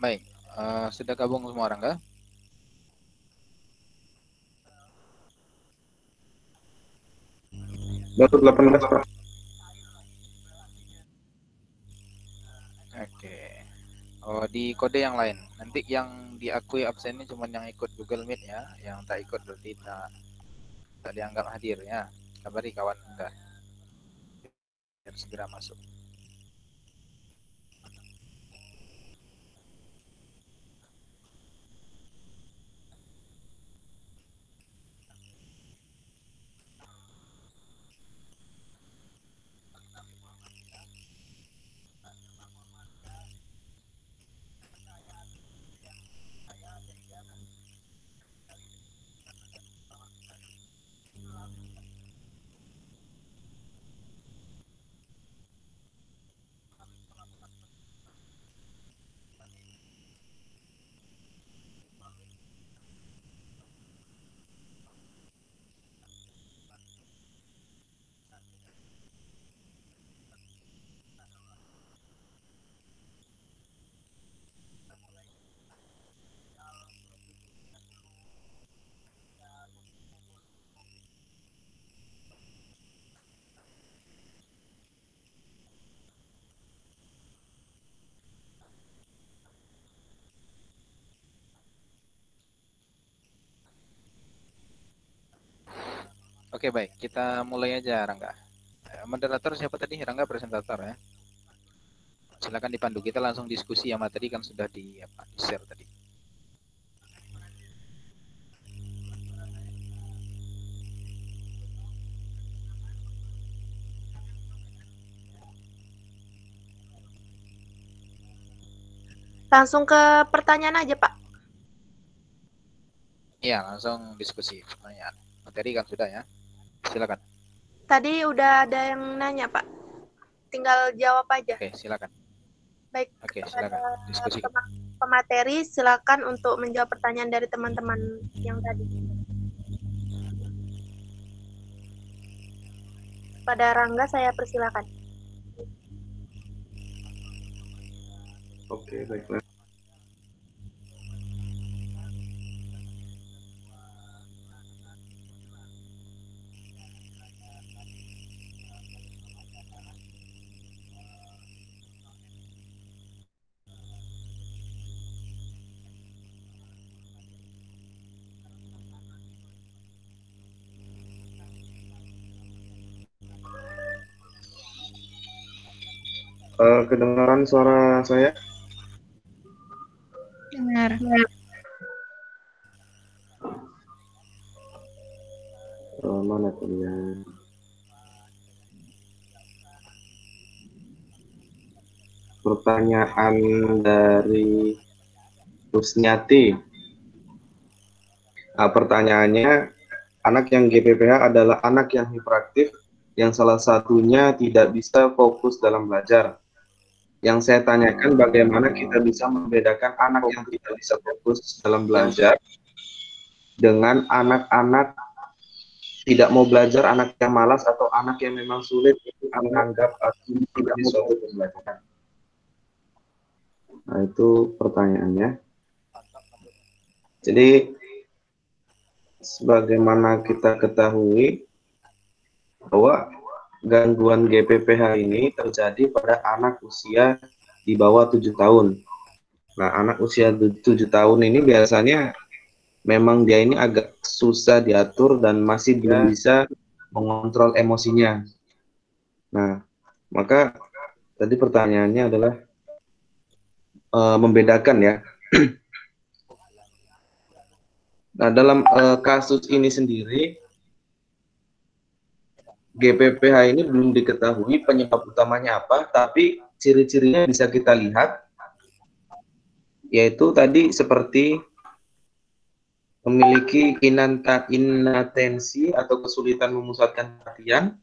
Baik, sudah gabung semua orang kah? Baru 18, Pak. Oke. Oh, di kode yang lain. Nanti yang diakui absen ini cuma yang ikut Google Meet ya. Yang tak ikut berarti tak dianggap hadir ya. Kabari kawan Anda biar segera masuk. Oke, baik. Kita mulai aja, Rangga. Moderator siapa tadi? Rangga presentator ya. Silakan dipandu. Kita langsung diskusi yang materi kan sudah di share tadi. Langsung ke pertanyaan aja, Pak. Iya, langsung diskusi pertanyaan. Materi kan sudah ya. Silakan. Tadi udah ada yang nanya, Pak. Tinggal jawab aja. Oke, silakan. Baik, Oke, silakan diskusi. pemateri silakan untuk menjawab pertanyaan dari teman-teman yang tadi. Pada Rangga saya persilakan. Oke, baiklah. Kedengaran suara saya? Dengar. Mana tuh ya? Pertanyaan dari Rusniati. Pertanyaannya, anak yang GPPH adalah anak yang hiperaktif yang salah satunya tidak bisa fokus dalam belajar. Yang saya tanyakan, bagaimana kita bisa membedakan anak yang tidak bisa fokus dalam belajar dengan anak-anak tidak mau belajar, anak yang malas, atau anak yang memang sulit menganggap tidak suatu pembelajaran. Nah, itu pertanyaannya. Jadi, sebagaimana kita ketahui bahwa gangguan GPPH ini terjadi pada anak usia di bawah 7 tahun. Nah, anak usia 7 tahun ini biasanya memang dia ini agak susah diatur dan masih belum bisa mengontrol emosinya. Nah, maka tadi pertanyaannya adalah membedakan ya. Nah, dalam kasus ini sendiri, GPPH ini belum diketahui penyebab utamanya apa, tapi ciri-cirinya bisa kita lihat, yaitu tadi seperti memiliki inatensi atau kesulitan memusatkan perhatian,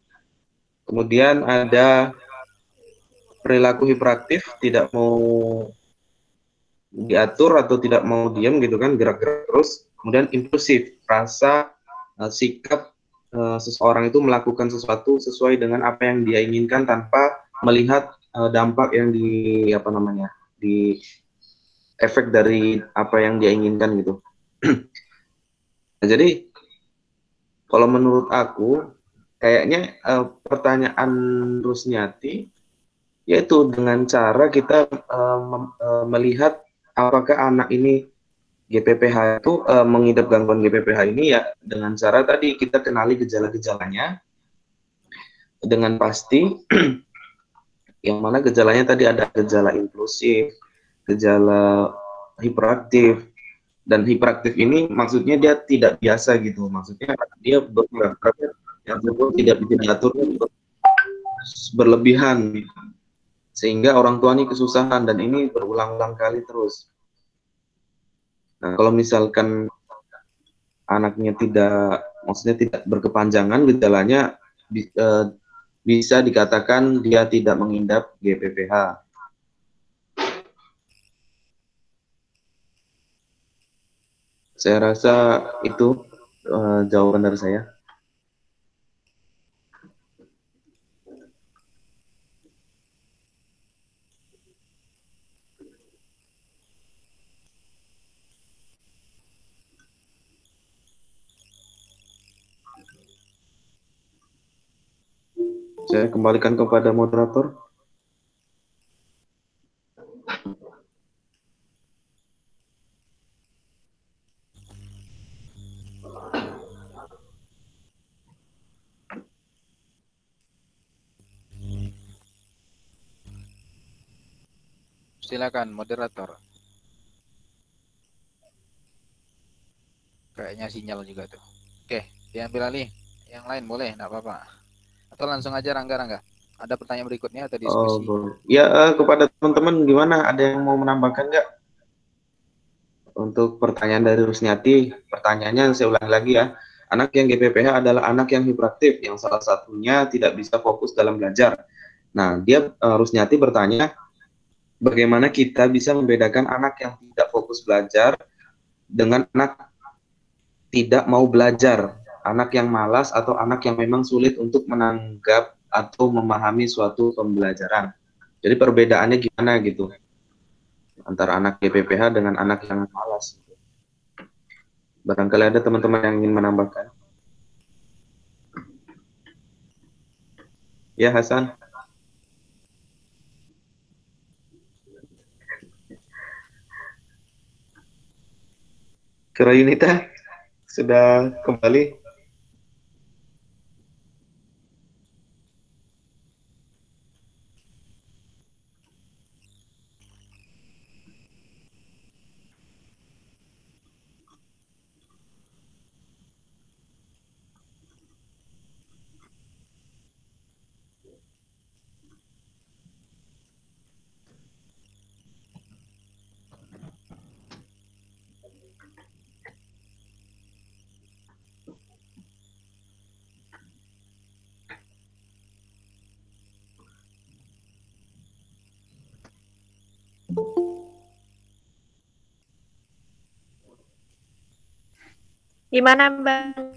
kemudian ada perilaku hiperaktif, tidak mau diatur atau tidak mau diam gitu kan, gerak-gerak terus, kemudian impulsif, rasa sikap seseorang itu melakukan sesuatu sesuai dengan apa yang dia inginkan tanpa melihat dampak yang di efek dari apa yang dia inginkan gitu. Nah, jadi kalau menurut aku kayaknya pertanyaan Rusniati yaitu dengan cara kita melihat apakah anak ini GPPH itu mengidap gangguan GPPH ini ya dengan cara tadi kita kenali gejala-gejalanya dengan pasti. Yang mana gejalanya tadi ada gejala impulsif, gejala hiperaktif, dan hiperaktif ini maksudnya dia tidak biasa gitu, maksudnya dia bergerak yang tidak bisa diatur berlebihan sehingga orang tua ini kesusahan dan ini berulang-ulang kali terus. Nah, kalau misalkan anaknya maksudnya tidak berkepanjangan gejalanya bisa dikatakan dia tidak mengidap GPPH. Saya rasa itu jawaban dari saya. Saya kembalikan kepada moderator. Silakan moderator. Kayaknya sinyal juga tuh. Oke, diambil alih. Yang lain boleh, enggak apa-apa. Atau langsung aja Rangga. Ada pertanyaan berikutnya atau diskusi? Ya, kepada teman-teman gimana? Ada yang mau menambahkan nggak? Untuk pertanyaan dari Rusniati, pertanyaannya saya ulangi lagi ya. Anak yang GPPH adalah anak yang hiperaktif, yang salah satunya tidak bisa fokus dalam belajar. Nah, Rusniati bertanya, bagaimana kita bisa membedakan anak yang tidak fokus belajar dengan anak tidak mau belajar, anak yang malas atau anak yang memang sulit untuk menanggap atau memahami suatu pembelajaran. Jadi perbedaannya gimana gitu antara anak GPPH dengan anak yang malas. Barangkali ada teman-teman yang ingin menambahkan. Ya, Hasan. Yunita sudah kembali. Gimana Bang?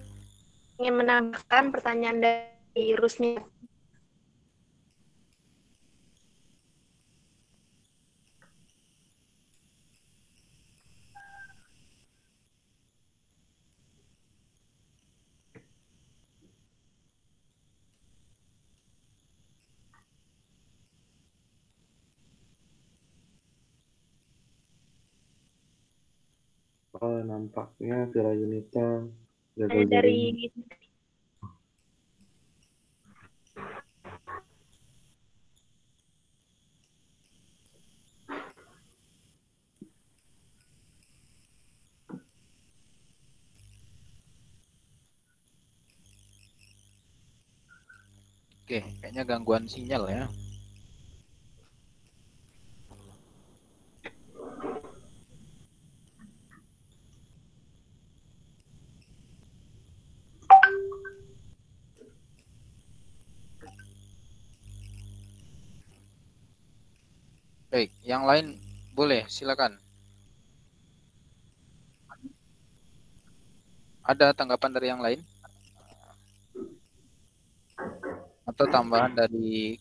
Ingin menambahkan pertanyaan dari Rusni? Oh, nampaknya Yunita gagal Dari jaringan. Oke, kayaknya gangguan sinyal ya. Baik, yang lain boleh, silakan. Ada tanggapan dari yang lain? Atau tambahan dari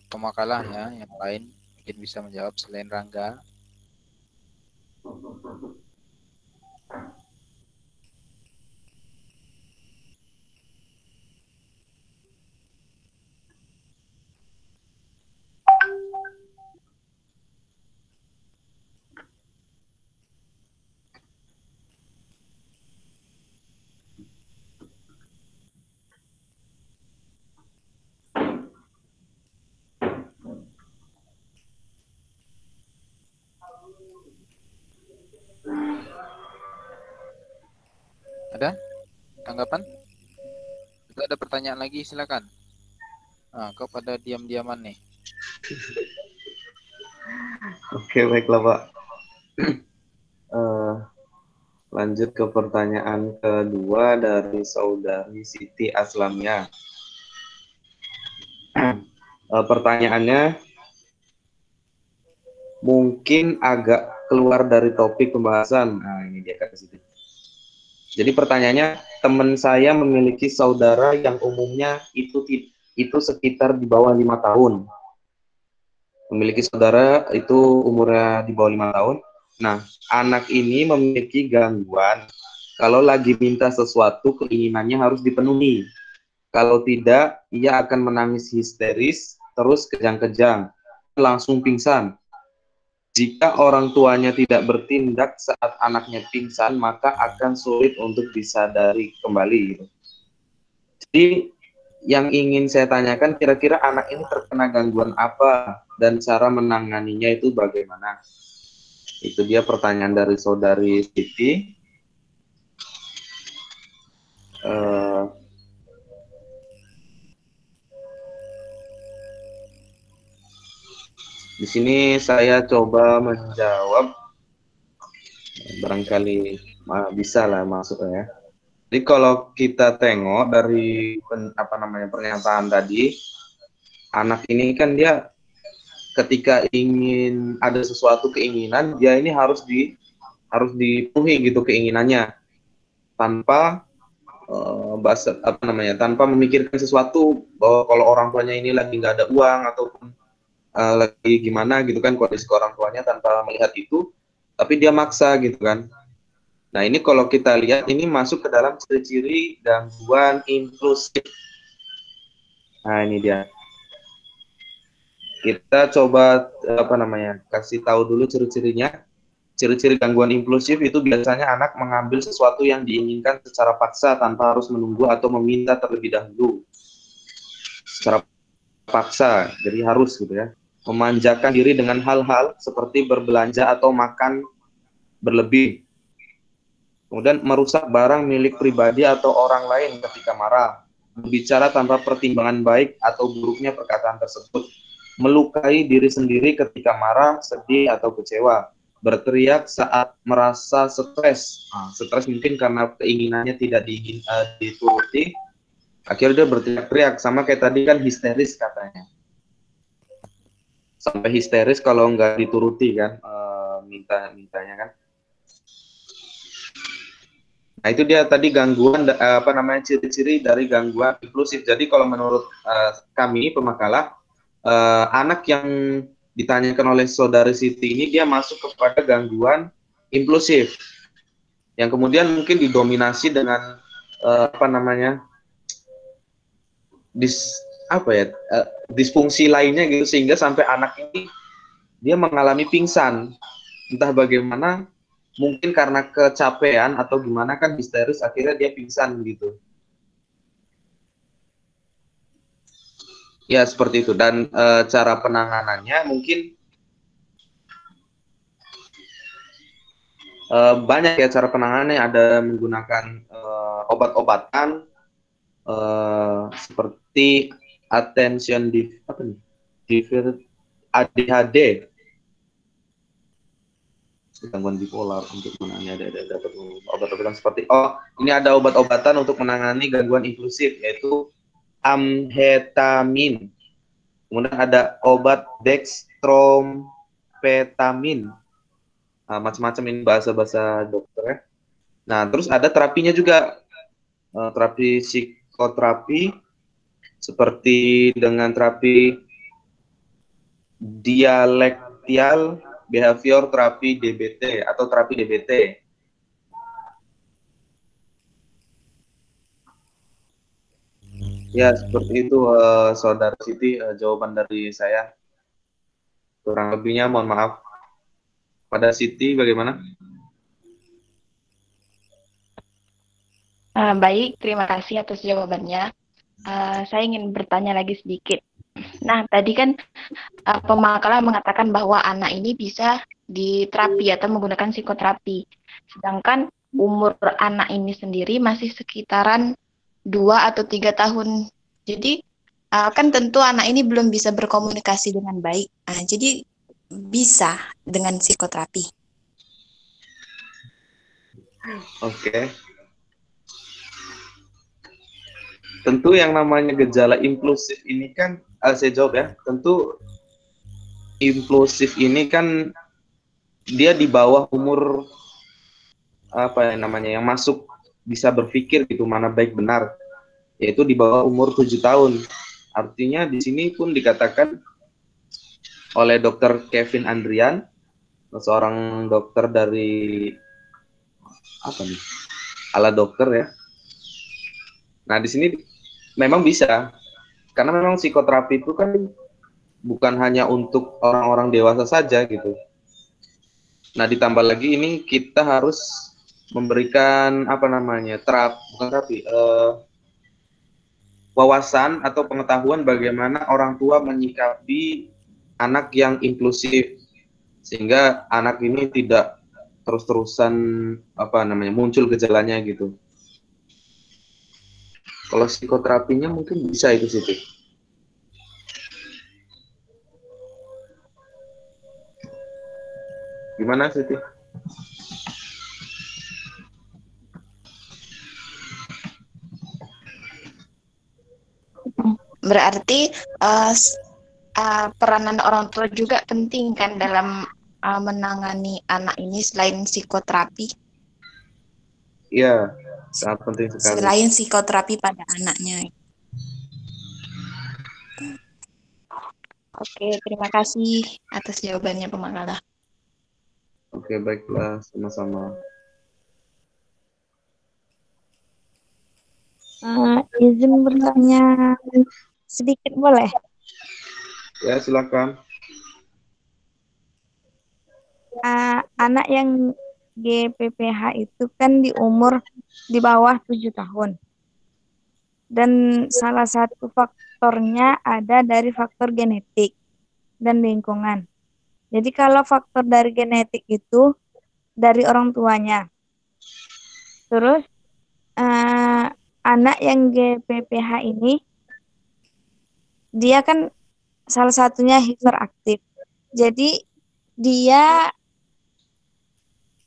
pemakalah ya, yang lain mungkin bisa menjawab selain Rangga. Ada tanggapan? Jika ada pertanyaan lagi silakan. Nah, kau pada diam-diaman nih. Oke, baiklah Pak. Lanjut ke pertanyaan kedua dari saudari Siti Aslamnya. Pertanyaannya mungkin agak keluar dari topik pembahasan. Nah, ini dia kata Siti. Jadi pertanyaannya, teman saya memiliki saudara yang umumnya itu sekitar di bawah 5 tahun. Memiliki saudara itu umurnya di bawah 5 tahun. Nah, anak ini memiliki gangguan. Kalau lagi minta sesuatu, keinginannya harus dipenuhi. Kalau tidak, ia akan menangis histeris, terus kejang-kejang, langsung pingsan. Jika orang tuanya tidak bertindak saat anaknya pingsan, maka akan sulit untuk disadari kembali. Gitu. Jadi, yang ingin saya tanyakan, kira-kira anak ini terkena gangguan apa dan cara menanganinya itu bagaimana? Itu dia pertanyaan dari saudari Siti. Di sini saya coba menjawab, barangkali bisa lah maksudnya. Jadi kalau kita tengok dari pernyataan tadi, anak ini kan dia ketika ingin ada sesuatu keinginan, dia ini harus dipenuhi gitu keinginannya tanpa tanpa memikirkan sesuatu bahwa kalau orang tuanya ini lagi nggak ada uang ataupun lagi gimana gitu kan kondisi orang tuanya, tanpa melihat itu tapi dia maksa gitu kan. Nah ini kalau kita lihat ini masuk ke dalam ciri-ciri gangguan impulsif. Nah ini dia, kita coba kasih tahu dulu ciri-cirinya. Ciri-ciri gangguan impulsif itu biasanya anak mengambil sesuatu yang diinginkan secara paksa tanpa harus menunggu atau meminta terlebih dahulu. Secara paksa, jadi harus gitu ya. Memanjakan diri dengan hal-hal seperti berbelanja atau makan berlebih. Kemudian merusak barang milik pribadi atau orang lain ketika marah. Berbicara tanpa pertimbangan baik atau buruknya perkataan tersebut. Melukai diri sendiri ketika marah, sedih, atau kecewa. Berteriak saat merasa stres. Stres mungkin karena keinginannya tidak dituruti. Akhirnya dia berteriak-teriak. Sama kayak tadi kan histeris katanya. Sampai histeris kalau nggak dituruti kan, mintanya kan. Nah itu dia tadi gangguan, ciri-ciri dari gangguan impulsif. Jadi kalau menurut kami pemakalah, anak yang ditanyakan oleh saudari Siti ini dia masuk kepada gangguan impulsif yang kemudian mungkin didominasi dengan disfungsi lainnya gitu, sehingga sampai anak ini dia mengalami pingsan. Entah bagaimana, mungkin karena kecapean atau gimana kan histeris, akhirnya dia pingsan gitu. Ya seperti itu. Dan cara penanganannya mungkin banyak ya cara penanganannya. Ada menggunakan obat-obatan seperti attention ADHD, gangguan bipolar. Untuk menangani ada obat-obatan seperti ini ada obat-obatan untuk menangani gangguan impulsif, yaitu amhetamin. Kemudian ada obat dextromfetamin. Macam-macam ini bahasa-bahasa dokter ya. Nah terus ada terapinya juga, terapi psikoterapi seperti dengan terapi dialektial behavior terapi DBT atau terapi DBT. Ya, seperti itu Saudara Siti, jawaban dari saya. Kurang lebihnya mohon maaf. Pada Siti bagaimana? Baik, terima kasih atas jawabannya. Saya ingin bertanya lagi sedikit. Nah, tadi kan pemakalah mengatakan bahwa anak ini bisa diterapi atau menggunakan psikoterapi. Sedangkan umur anak ini sendiri masih sekitaran 2 atau 3 tahun. Jadi, kan tentu anak ini belum bisa berkomunikasi dengan baik. Jadi, bisa dengan psikoterapi. Oke. Tentu yang namanya gejala impulsif ini kan, saya jawab ya, tentu impulsif ini kan dia di bawah umur apa yang namanya yang masuk bisa berpikir gitu mana baik benar, yaitu di bawah umur 7 tahun. Artinya di sini pun dikatakan oleh Dr. Kevin Andrian, seorang dokter dari apa nih? Ala dokter ya. Nah, di sini memang bisa, karena memang psikoterapi itu kan bukan hanya untuk orang-orang dewasa saja gitu. Nah, ditambah lagi ini kita harus memberikan apa namanya bukan terapi, wawasan atau pengetahuan bagaimana orang tua menyikapi anak yang impulsif, sehingga anak ini tidak terus-terusan apa namanya muncul gejalanya gitu. Kalau psikoterapinya mungkin bisa itu sih. Gimana Siti? Berarti peranan orang tua juga penting kan dalam menangani anak ini selain psikoterapi. Iya, sangat penting sekali. Selain psikoterapi pada anaknya. Oke, terima kasih atas jawabannya pemakalah. Oke, baiklah, sama-sama. Izin bertanya sedikit boleh? Ya, silakan. Anak yang GPPH itu kan di umur di bawah 7 tahun. Dan salah satu faktornya ada dari faktor genetik dan lingkungan. Jadi kalau faktor dari genetik itu dari orang tuanya. Terus anak yang GPPH ini dia kan salah satunya hiperaktif. Jadi dia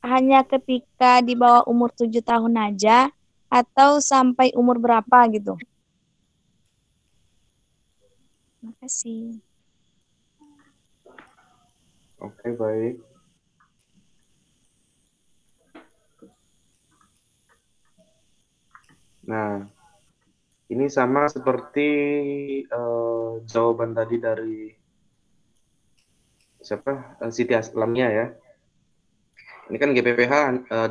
hanya ketika di bawah umur 7 tahun aja atau sampai umur berapa gitu. Terima kasih. Oke, baik. Nah, ini sama seperti jawaban tadi dari siapa? Siti Aslamia ya. Ini kan GPPH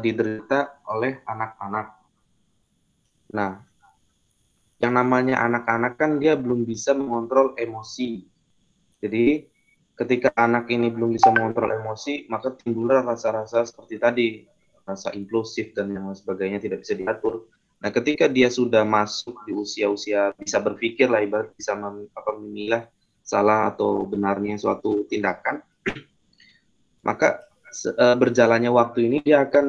diderita oleh anak-anak. Nah, yang namanya anak-anak kan dia belum bisa mengontrol emosi. Jadi, ketika anak ini belum bisa mengontrol emosi, maka timbullah rasa-rasa seperti tadi, rasa impulsif dan yang sebagainya tidak bisa diatur. Nah, ketika dia sudah masuk di usia-usia bisa berpikir lah, ibarat bisa memilah salah atau benarnya suatu tindakan, maka berjalannya waktu ini dia akan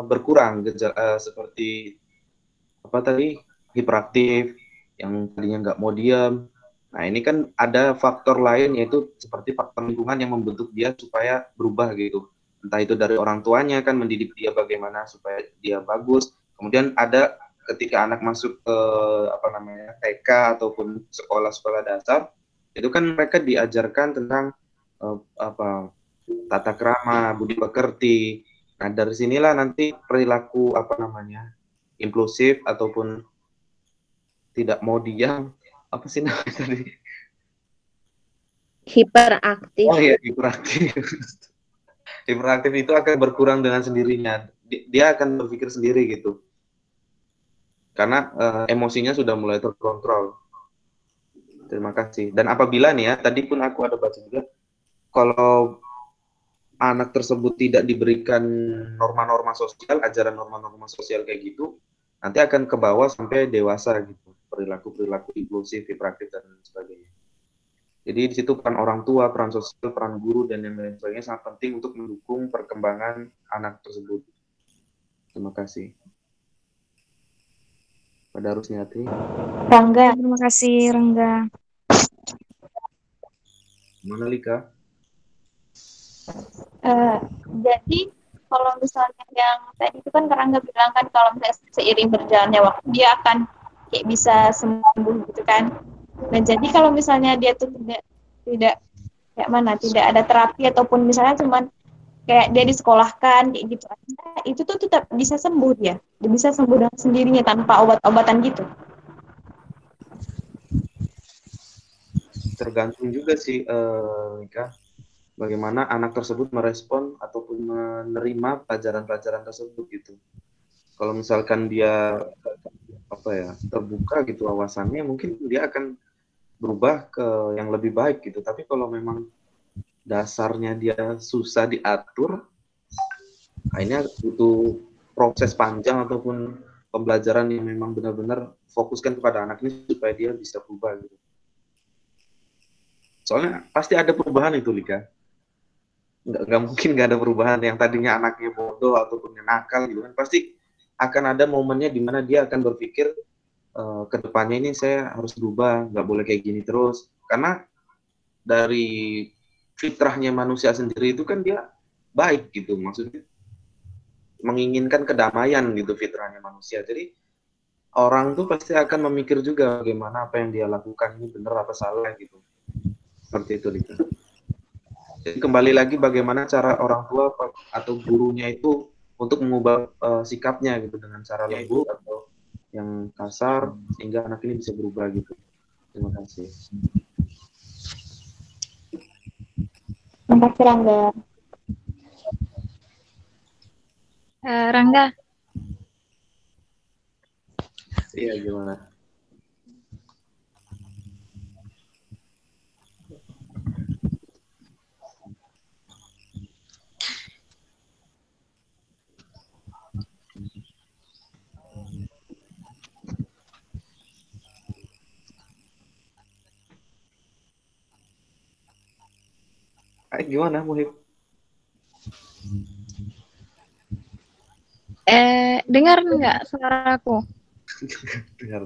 berkurang seperti apa tadi, hiperaktif, yang tadinya nggak mau diam. Nah, ini kan ada faktor lain, yaitu seperti faktor lingkungan yang membentuk dia supaya berubah gitu. Entah itu dari orang tuanya kan mendidik dia bagaimana supaya dia bagus. Kemudian ada ketika anak masuk ke apa namanya TK ataupun sekolah-sekolah dasar, itu kan mereka diajarkan tentang apa tata krama, budi pekerti. Nah, dari sinilah nanti perilaku apa namanya impulsif ataupun tidak mau diam apa sih namanya tadi? Hiperaktif. Oh iya, hiperaktif. Hiperaktif itu akan berkurang dengan sendirinya. Dia akan berpikir sendiri gitu. Karena emosinya sudah mulai terkontrol. Terima kasih. Dan apabila nih ya, tadi pun aku ada baca juga, kalau anak tersebut tidak diberikan norma-norma sosial, ajaran norma-norma sosial kayak gitu, nanti akan ke bawah sampai dewasa gitu. Perilaku-perilaku impulsif, hiperaktif, dan sebagainya. Jadi di situ peran orang tua, peran sosial, peran guru, dan yang lain sebagainya sangat penting untuk mendukung perkembangan anak tersebut. Terima kasih. Pada harus nyati. Rangga, Terima kasih, Rangga. Mana Lika? Jadi kalau misalnya yang tadi itu kan Rangga bilang kan kalau misalnya seiring berjalannya waktu dia akan kayak bisa sembuh gitu kan. Nah jadi kalau misalnya dia tuh tidak kayak mana, tidak ada terapi ataupun misalnya cuman kayak dia disekolahkan kayak gitu aja, itu tuh tetap bisa sembuh dia bisa sembuh dengan sendirinya tanpa obat-obatan gitu. Tergantung juga sih, Lika, bagaimana anak tersebut merespon ataupun menerima pelajaran-pelajaran tersebut gitu. Kalau misalkan dia terbuka gitu wawasannya, mungkin dia akan berubah ke yang lebih baik gitu. Tapi kalau memang dasarnya dia susah diatur, akhirnya butuh proses panjang ataupun pembelajaran yang memang benar-benar fokuskan kepada anak ini supaya dia bisa berubah gitu. Soalnya pasti ada perubahan itu, Lika. Nggak mungkin nggak ada perubahan. Yang tadinya anaknya bodoh ataupun yang nakal gitu kan, pasti akan ada momennya di mana dia akan berpikir, ke depannya ini saya harus berubah, nggak boleh kayak gini terus. Karena dari fitrahnya manusia sendiri itu kan dia baik gitu, maksudnya menginginkan kedamaian gitu fitrahnya manusia. Jadi orang tuh pasti akan memikir juga bagaimana apa yang dia lakukan ini benar apa salah gitu. Seperti itu, Lika. Jadi kembali lagi bagaimana cara orang tua atau gurunya itu untuk mengubah sikapnya gitu dengan cara lembut atau yang kasar sehingga anak ini bisa berubah gitu. Terima kasih. Terima kasih Rangga. Rangga, Iya, gimana? Gimana, Muhib? dengar nggak suaraku? Dengar.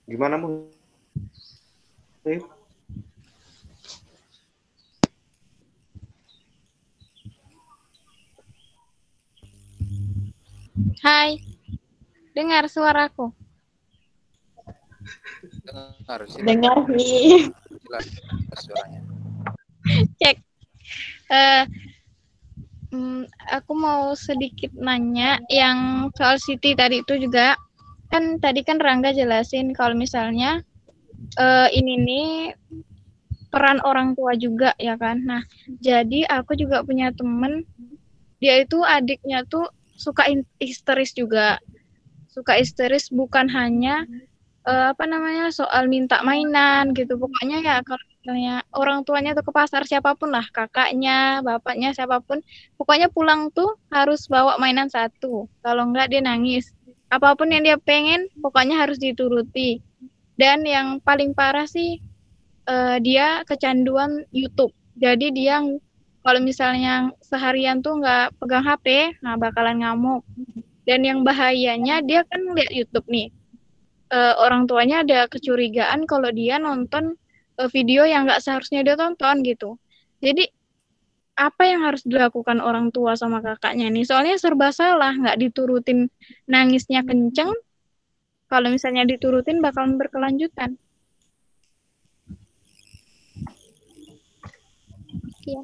Gimana, Muhib? Hai, dengar suaraku? Dengar sih. Dengar nih. Jelas suaranya. Cek. Aku mau sedikit nanya yang soal Siti tadi itu juga. Kan tadi kan Rangga jelasin kalau misalnya ini nih peran orang tua juga ya kan. Nah, jadi aku juga punya temen, dia itu adiknya tuh suka histeris juga. Suka histeris bukan hanya soal minta mainan gitu. Pokoknya ya kalau misalnya orang tuanya tuh ke pasar, siapapun lah, kakaknya, bapaknya, siapapun, pokoknya pulang tuh harus bawa mainan satu. Kalau enggak dia nangis. Apapun yang dia pengen, pokoknya harus dituruti. Dan yang paling parah sih, dia kecanduan YouTube. Jadi dia kalau misalnya seharian tuh nggak pegang HP, nah bakalan ngamuk. Dan yang bahayanya dia kan lihat YouTube nih. Orang tuanya ada kecurigaan kalau dia nonton video yang nggak seharusnya dia tonton gitu. Jadi apa yang harus dilakukan orang tua sama kakaknya nih? Soalnya serba salah, nggak diturutin nangisnya kenceng. Kalau misalnya diturutin bakalan berkelanjutan. Iya.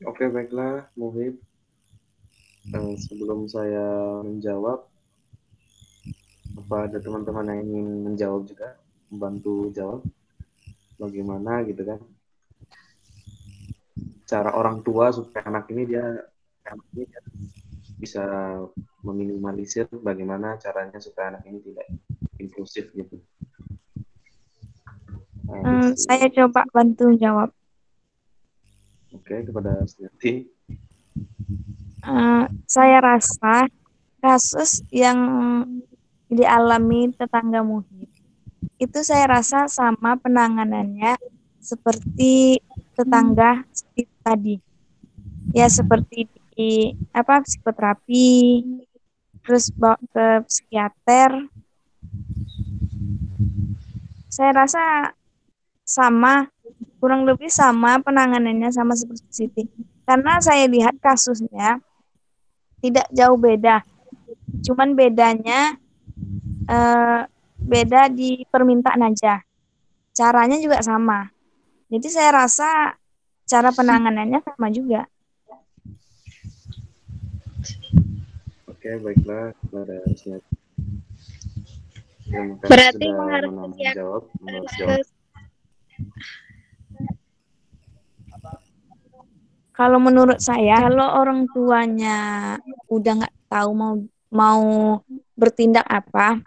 Oke, baiklah, Muhib. Sebelum saya menjawab, apa ada teman-teman yang ingin menjawab juga, membantu jawab, bagaimana gitu kan? Cara orang tua supaya anak ini dia bisa meminimalisir bagaimana caranya supaya anak ini tidak impulsif gitu. Saya coba bantu jawab. Oke, kepada Setiati. Saya rasa kasus yang dialami tetangga Muhib itu saya rasa sama penanganannya seperti tetangga tadi. Ya seperti di psikoterapi, terus bawa ke psikiater. Saya rasa sama, kurang lebih sama penanganannya sama seperti Siti. Karena saya lihat kasusnya tidak jauh beda. Cuman bedanya beda di permintaan aja. Caranya juga sama. Jadi saya rasa cara penanganannya sama juga. Oke, baiklah kepada Setiati. Berarti harus menjawab. Kalau menurut saya, kalau orang tuanya udah nggak tahu mau bertindak apa,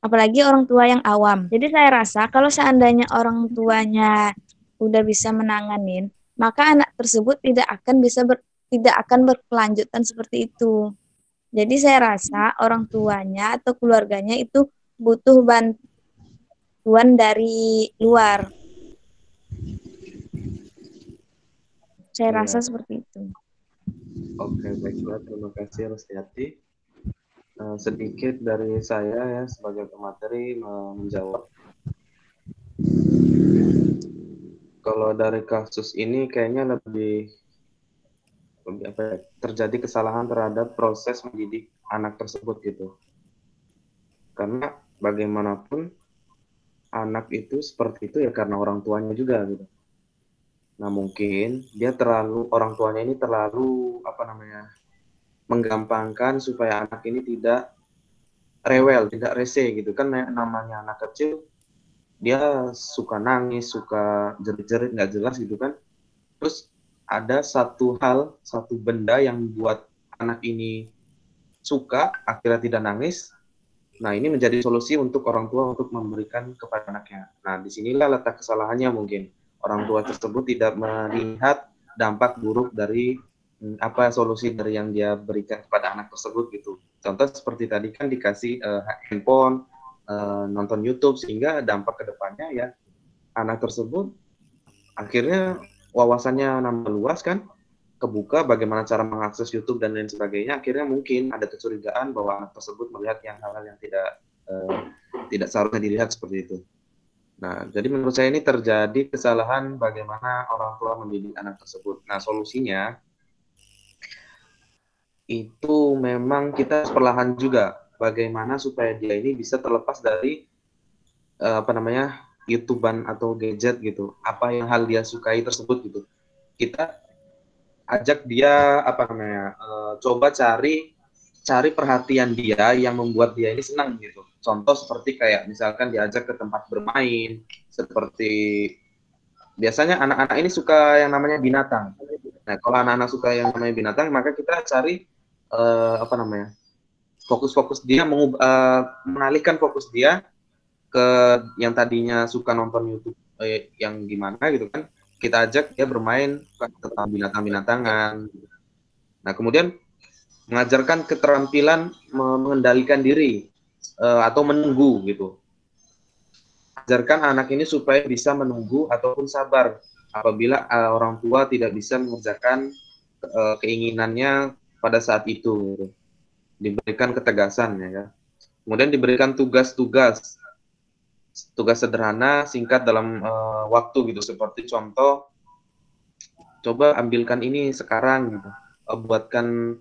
apalagi orang tua yang awam. Jadi saya rasa kalau seandainya orang tuanya udah bisa menanganin, maka anak tersebut tidak akan berkelanjutan seperti itu. Jadi saya rasa orang tuanya atau keluarganya itu butuh bantuan dari luar. Saya rasa seperti itu. Oke, baiklah. Terima kasih, Setiati. Sedikit dari saya ya sebagai pemateri menjawab. Kalau dari kasus ini kayaknya lebih terjadi kesalahan terhadap proses mendidik anak tersebut gitu. Karena bagaimanapun anak itu seperti itu ya karena orang tuanya juga gitu. Nah mungkin dia orang tuanya ini terlalu menggampangkan supaya anak ini tidak rewel, tidak rese gitu kan, namanya anak kecil dia suka nangis, suka jerit-jerit nggak jelas gitu kan. Terus ada satu benda yang buat anak ini suka akhirnya tidak nangis. Nah ini menjadi solusi untuk orang tua untuk memberikan kepada anaknya. Nah disinilah letak kesalahannya mungkin. Orang tua tersebut tidak melihat dampak buruk dari solusi dari yang dia berikan kepada anak tersebut gitu. Contoh seperti tadi kan dikasih handphone, nonton YouTube, sehingga dampak kedepannya ya anak tersebut akhirnya wawasannya nambah luas kan, kebuka bagaimana cara mengakses YouTube dan lain sebagainya. Akhirnya mungkin ada kecurigaan bahwa anak tersebut melihat hal-hal yang tidak seharusnya dilihat seperti itu. Nah, jadi menurut saya ini terjadi kesalahan bagaimana orang tua mendidik anak tersebut. Nah, solusinya itu memang kita perlahan juga bagaimana supaya dia ini bisa terlepas dari YouTuber atau gadget gitu. Apa yang hal dia sukai tersebut gitu. Kita ajak dia coba cari perhatian dia yang membuat dia ini senang gitu. Contoh seperti kayak misalkan diajak ke tempat bermain, seperti biasanya anak-anak ini suka yang namanya binatang. Nah, kalau anak-anak suka yang namanya binatang, maka kita cari fokus dia, mengalihkan fokus dia ke yang tadinya suka nonton YouTube yang gimana gitu kan. Kita ajak dia bermain tentang binatang-binatangan. Nah, kemudian mengajarkan keterampilan mengendalikan diri atau menunggu gitu. Ajarkan anak ini supaya bisa menunggu ataupun sabar apabila orang tua tidak bisa mengerjakan keinginannya pada saat itu, gitu. Diberikan ketegasan ya. Kemudian diberikan tugas-tugas sederhana singkat dalam waktu gitu, seperti contoh, coba ambilkan ini sekarang gitu. Buatkan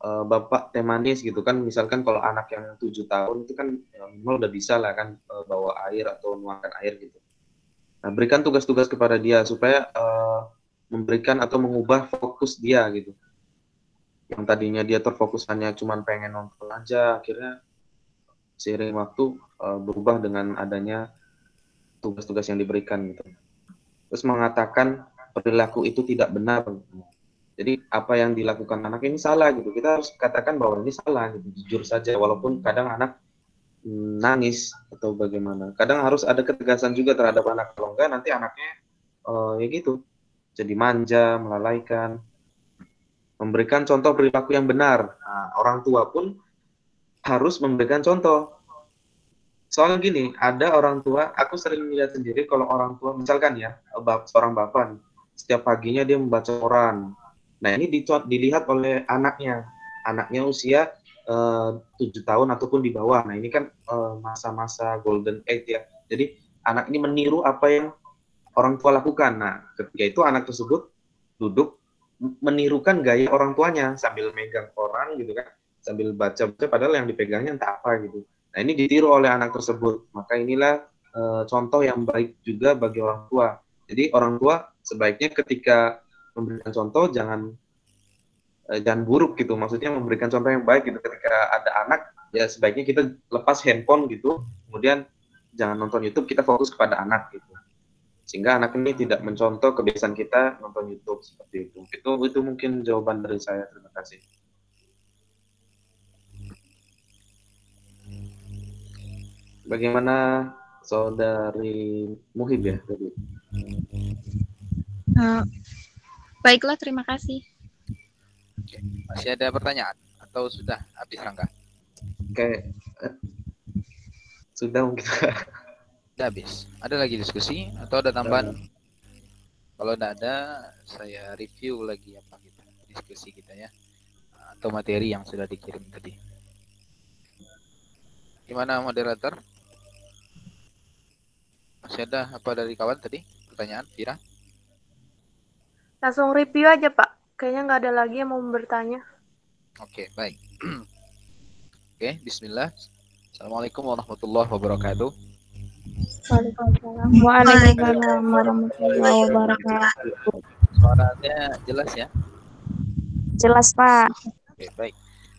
bapak teh manis gitu kan, misalkan kalau anak yang 7 tahun itu kan minimal udah bisa lah kan bawa air atau nuangkan air gitu. Nah, berikan tugas-tugas kepada dia supaya memberikan atau mengubah fokus dia gitu. Yang tadinya dia terfokus hanya cuman pengen nonton aja, akhirnya seiring waktu berubah dengan adanya tugas-tugas yang diberikan gitu. Terus mengatakan perilaku itu tidak benar. Jadi apa yang dilakukan anak ini salah gitu. Kita harus katakan bahwa ini salah gitu, jujur saja. Walaupun kadang anak nangis atau bagaimana. Kadang harus ada ketegasan juga terhadap anak. Kalau enggak nanti anaknya ya gitu, jadi manja, melalaikan. Memberikan contoh perilaku yang benar. Nah, orang tua pun harus memberikan contoh. Soalnya gini, ada orang tua, aku sering lihat sendiri kalau orang tua, misalkan ya, seorang bapak nih, setiap paginya dia membaca koran. Nah, ini dilihat oleh anaknya. Anaknya usia 7 tahun ataupun di bawah. Nah, ini kan masa-masa golden age ya. Jadi, anak ini meniru apa yang orang tua lakukan. Nah, ketika itu anak tersebut duduk menirukan gaya orang tuanya sambil megang koran gitu kan, sambil baca-baca padahal yang dipegangnya entah apa gitu. Nah, ini ditiru oleh anak tersebut. Maka inilah contoh yang baik juga bagi orang tua. Jadi orang tua sebaiknya ketika memberikan contoh jangan buruk gitu. Maksudnya memberikan contoh yang baik gitu. Ketika ada anak, ya sebaiknya kita lepas handphone gitu. Kemudian jangan nonton YouTube, kita fokus kepada anak gitu. Sehingga anak ini tidak mencontoh kebiasaan kita nonton YouTube seperti itu. Itu mungkin jawaban dari saya. Terima kasih. Bagaimana saudari Muhib ya? Baiklah, terima kasih. Oke. Masih ada pertanyaan atau sudah habis Rangga? Oke. Sudah mungkin. Sudah habis. Ada lagi diskusi atau ada tambahan? Kalau tidak ada, saya review lagi apa kita diskusi kita ya, atau materi yang sudah dikirim tadi. Gimana moderator? Masih ada apa dari kawan tadi? Pertanyaan, Vira? Langsung review aja, Pak. Kayaknya nggak ada lagi yang mau bertanya. Oke, baik. Oke, bismillah. Assalamualaikum warahmatullahi wabarakatuh. Waalaikumsalam. Waalaikumsalam warahmatullahi wabarakatuh. Suaranya jelas ya? Jelas, Pak. Oke, baik.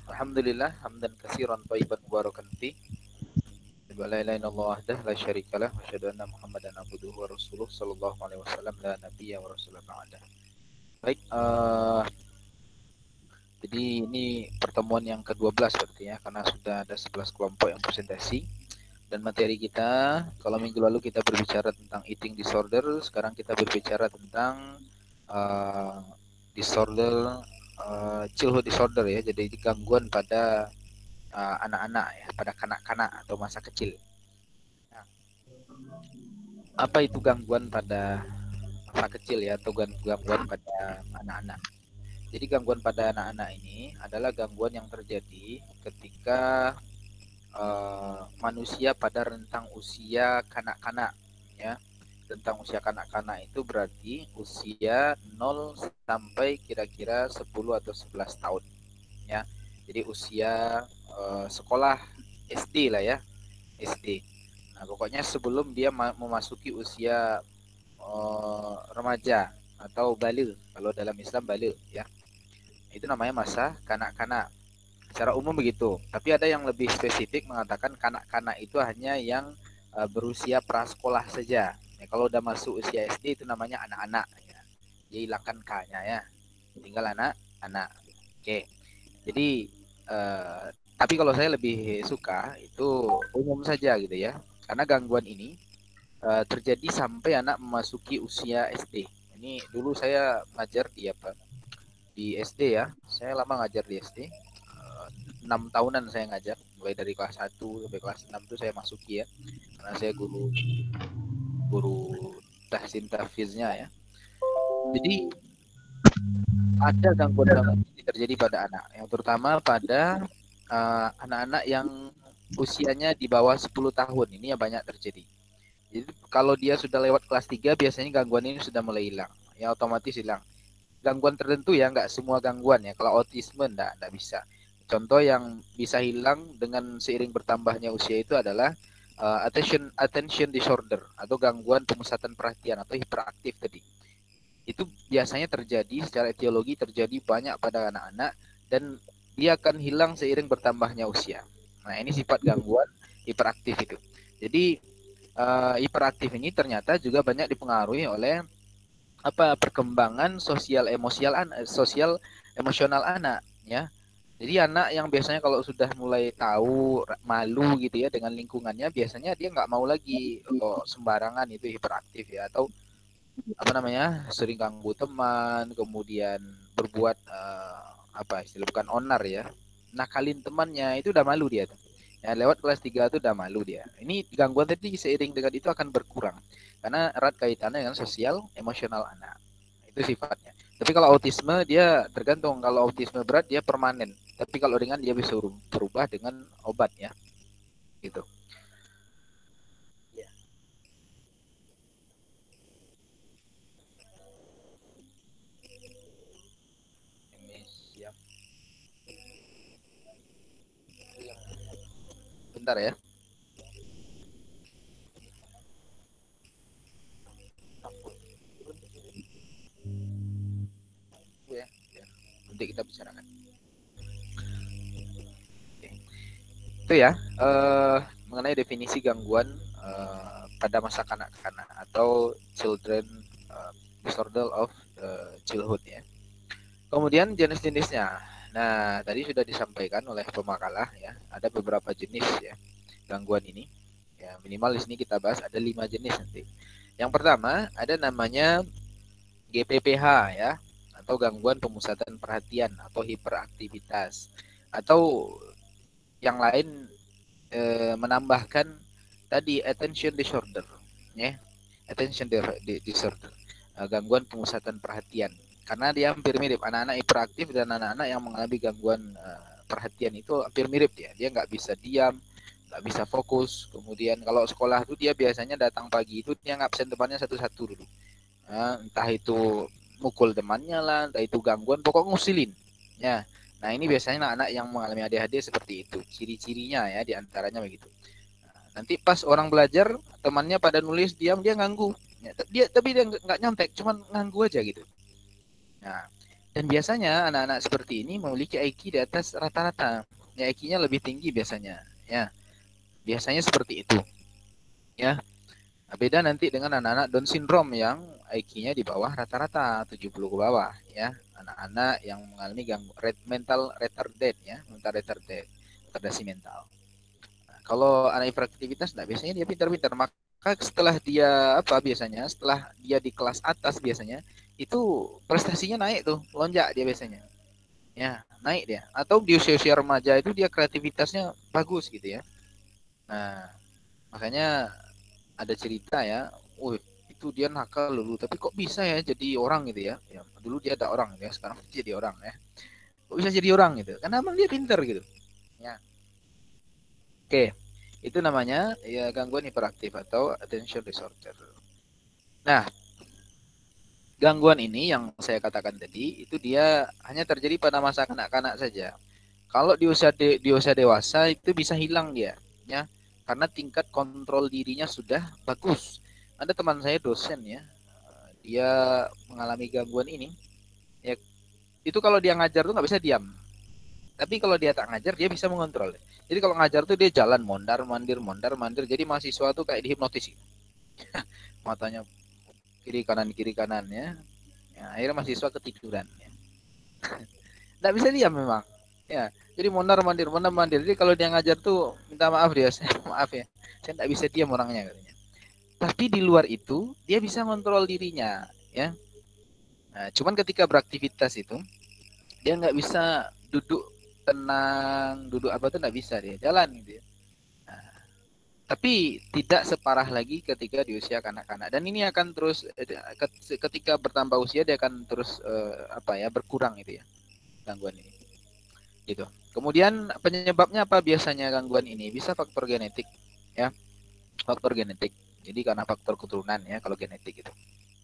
Alhamdulillah, hamdan katsiran thayyiban mubarakan fi. La ilaha illallah wahdahu la syarikalah wa asyhadu anna Muhammadan abduhu wa rasuluh sallallahu alaihi wasallam la nabiyya wa rasulullah ba'da. Baik, jadi ini pertemuan yang ke-12 berarti ya, karena sudah ada 11 kelompok yang presentasi. Dan materi kita, kalau minggu lalu kita berbicara tentang eating disorder, sekarang kita berbicara tentang disorder, childhood disorder ya, jadi gangguan pada anak-anak ya, pada kanak-kanak atau masa kecil. Nah, apa itu gangguan pada masa kecil ya, atau gangguan pada anak-anak? Jadi gangguan pada anak-anak ini adalah gangguan yang terjadi ketika manusia pada rentang usia kanak-kanak ya. Rentang usia kanak-kanak itu berarti usia 0 sampai kira-kira 10 atau 11 tahun ya. Jadi usia sekolah SD lah ya, SD. Nah, pokoknya sebelum dia memasuki usia remaja atau baligh, kalau dalam Islam baligh ya. Itu namanya masa kanak-kanak. Secara umum begitu, tapi ada yang lebih spesifik mengatakan kanak-kanak itu hanya yang berusia prasekolah saja. Ya, kalau udah masuk usia SD itu namanya anak-anak. Ya. Dia hilangkan K-nya ya, tinggal anak-anak. Oke, jadi tapi kalau saya lebih suka itu umum saja gitu ya, karena gangguan ini terjadi sampai anak memasuki usia SD. Ini dulu saya ngajar di SD ya, saya lama ngajar di SD. 6 tahunan saya ngajar, mulai dari kelas 1 sampai kelas 6 itu saya masuki ya, karena saya guru tahsin tahfiznya ya. Jadi ada gangguan-gangguan ini terjadi pada anak, yang terutama pada anak-anak yang usianya di bawah 10 tahun. Ini yang banyak terjadi. Jadi kalau dia sudah lewat kelas 3 biasanya gangguan ini sudah mulai hilang. Ya otomatis hilang. Gangguan tertentu ya, nggak semua gangguan ya. Kalau autisme enggak bisa. Contoh yang bisa hilang dengan seiring bertambahnya usia itu adalah attention disorder atau gangguan pemusatan perhatian atau hiperaktif tadi. Itu biasanya terjadi secara etiologi terjadi banyak pada anak-anak dan dia akan hilang seiring bertambahnya usia. Nah, ini sifat gangguan hiperaktif itu. Jadi hiperaktif ini ternyata juga banyak dipengaruhi oleh perkembangan sosial emosional anak ya. Jadi anak yang biasanya kalau sudah mulai tahu malu gitu ya dengan lingkungannya, biasanya dia nggak mau lagi sembarangan itu hiperaktif ya, atau sering ganggu teman, kemudian berbuat bukan onar ya, nakalin temannya, itu udah malu dia tuh. Ya, lewat kelas 3 itu udah malu dia. Ini gangguan tadi seiring dengan itu akan berkurang karena erat kaitannya dengan sosial emosional anak. Itu sifatnya. Tapi kalau autisme dia tergantung. Kalau autisme berat dia permanen. Tapi kalau ringan dia bisa berubah dengan obat ya. Gitu. Ya. Ini siap. Bentar ya. Nanti kita bicarakan. Oke. Itu ya mengenai definisi gangguan pada masa kanak-kanak atau children disorder of childhood ya. Kemudian jenis-jenisnya. Nah, tadi sudah disampaikan oleh pemakalah ya, ada beberapa jenis ya gangguan ini. Ya, minimal di sini kita bahas ada 5 jenis nanti. Yang pertama ada namanya GPPH ya, atau gangguan pemusatan perhatian atau hiperaktivitas, atau yang lain menambahkan tadi attention disorder ya, attention disorder, gangguan pemusatan perhatian, karena dia hampir mirip anak-anak hiperaktif dan anak-anak yang mengalami gangguan perhatian itu hampir mirip ya, dia nggak bisa diam, nggak bisa fokus, kemudian kalau sekolah tuh dia biasanya datang pagi itu dia ngabsen temannya satu-satu dulu. Entah itu mukul temannya lah, entah itu gangguan, pokok ngusilin ya. Nah ini biasanya anak-anak yang mengalami ADHD seperti itu, ciri-cirinya ya, diantaranya begitu. Nah, nanti pas orang belajar temannya pada nulis diam, dia ganggu ya, tapi dia nggak nyontek, cuman ganggu aja gitu. Nah, dan biasanya anak-anak seperti ini memiliki IQ di atas rata-rata ya, IQ-nya lebih tinggi biasanya ya, biasanya seperti itu ya. Nah, beda nanti dengan anak-anak Down syndrome yang IQ-nya di bawah rata-rata, 70 ke bawah ya. Anak-anak yang mengalami gangguan mental retarded ya, mental retardasi mental. Nah, kalau anak hiperaktivitas nah biasanya dia pintar-pintar, maka setelah dia biasanya setelah dia di kelas atas biasanya itu prestasinya naik tuh, lonjak dia biasanya. Ya, naik dia. Atau di usia-usia remaja itu dia kreativitasnya bagus gitu ya. Nah, makanya ada cerita ya, itu dia nakal dulu, tapi kok bisa ya jadi orang gitu ya. Ya dulu dia ada orang ya, sekarang jadi orang ya. Kok bisa jadi orang gitu? Karena emang dia pintar gitu. Ya. Oke, itu namanya ya gangguan hiperaktif atau attention disorder. Nah, gangguan ini yang saya katakan tadi itu dia hanya terjadi pada masa kanak-kanak saja. Kalau di usia dewasa itu bisa hilang dia, ya. Karena tingkat kontrol dirinya sudah bagus. Ada teman saya dosen ya, dia mengalami gangguan ini. Ya, itu kalau dia ngajar tuh nggak bisa diam. Tapi kalau dia tak ngajar dia bisa mengontrol. Jadi kalau ngajar tuh dia jalan mondar mandir. Jadi mahasiswa tuh kayak dihipnotis. Matanya kiri kanan ya. Akhirnya mahasiswa ketiduran. Ya. Nggak bisa diam memang. Ya, jadi mondar mandir. Jadi kalau dia ngajar tuh minta maaf dia, maaf ya, saya nggak bisa diam orangnya katanya. Tapi di luar itu dia bisa kontrol dirinya, ya. Nah, cuman ketika beraktivitas itu dia nggak bisa duduk tenang, duduk apa tuh nggak bisa dia, jalan gitu. Ya. Nah, Tapi tidak separah lagi ketika di usia kanak-kanak. Dan ini akan terus ketika bertambah usia dia akan terus berkurang itu ya gangguan ini. Gitu. Kemudian penyebabnya apa biasanya gangguan ini? Bisa faktor genetik ya. Faktor genetik. Jadi karena faktor keturunan ya kalau genetik itu.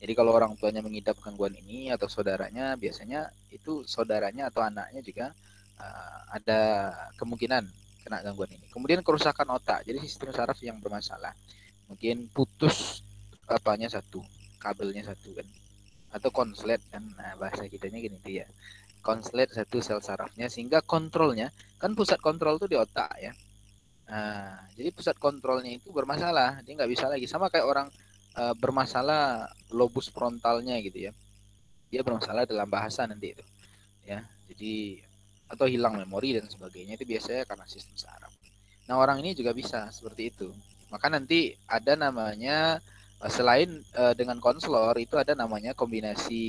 Jadi kalau orang tuanya mengidap gangguan ini atau saudaranya, biasanya itu saudaranya atau anaknya juga ada kemungkinan kena gangguan ini. Kemudian kerusakan otak. Jadi sistem saraf yang bermasalah. Mungkin putus kabelnya satu kan. Atau konslet kan. Nah, bahasa kitanya gini tuh ya. Konslet satu sel sarafnya sehingga kontrolnya kan pusat kontrol tuh di otak ya. Nah, jadi pusat kontrolnya itu bermasalah. Dia nggak bisa lagi sama kayak orang bermasalah lobus frontalnya gitu ya. Dia bermasalah dalam bahasa nanti itu. Ya. Jadi atau hilang memori dan sebagainya itu biasanya karena sistem saraf. Nah, orang ini juga bisa seperti itu. Maka nanti ada namanya selain dengan konselor itu ada namanya kombinasi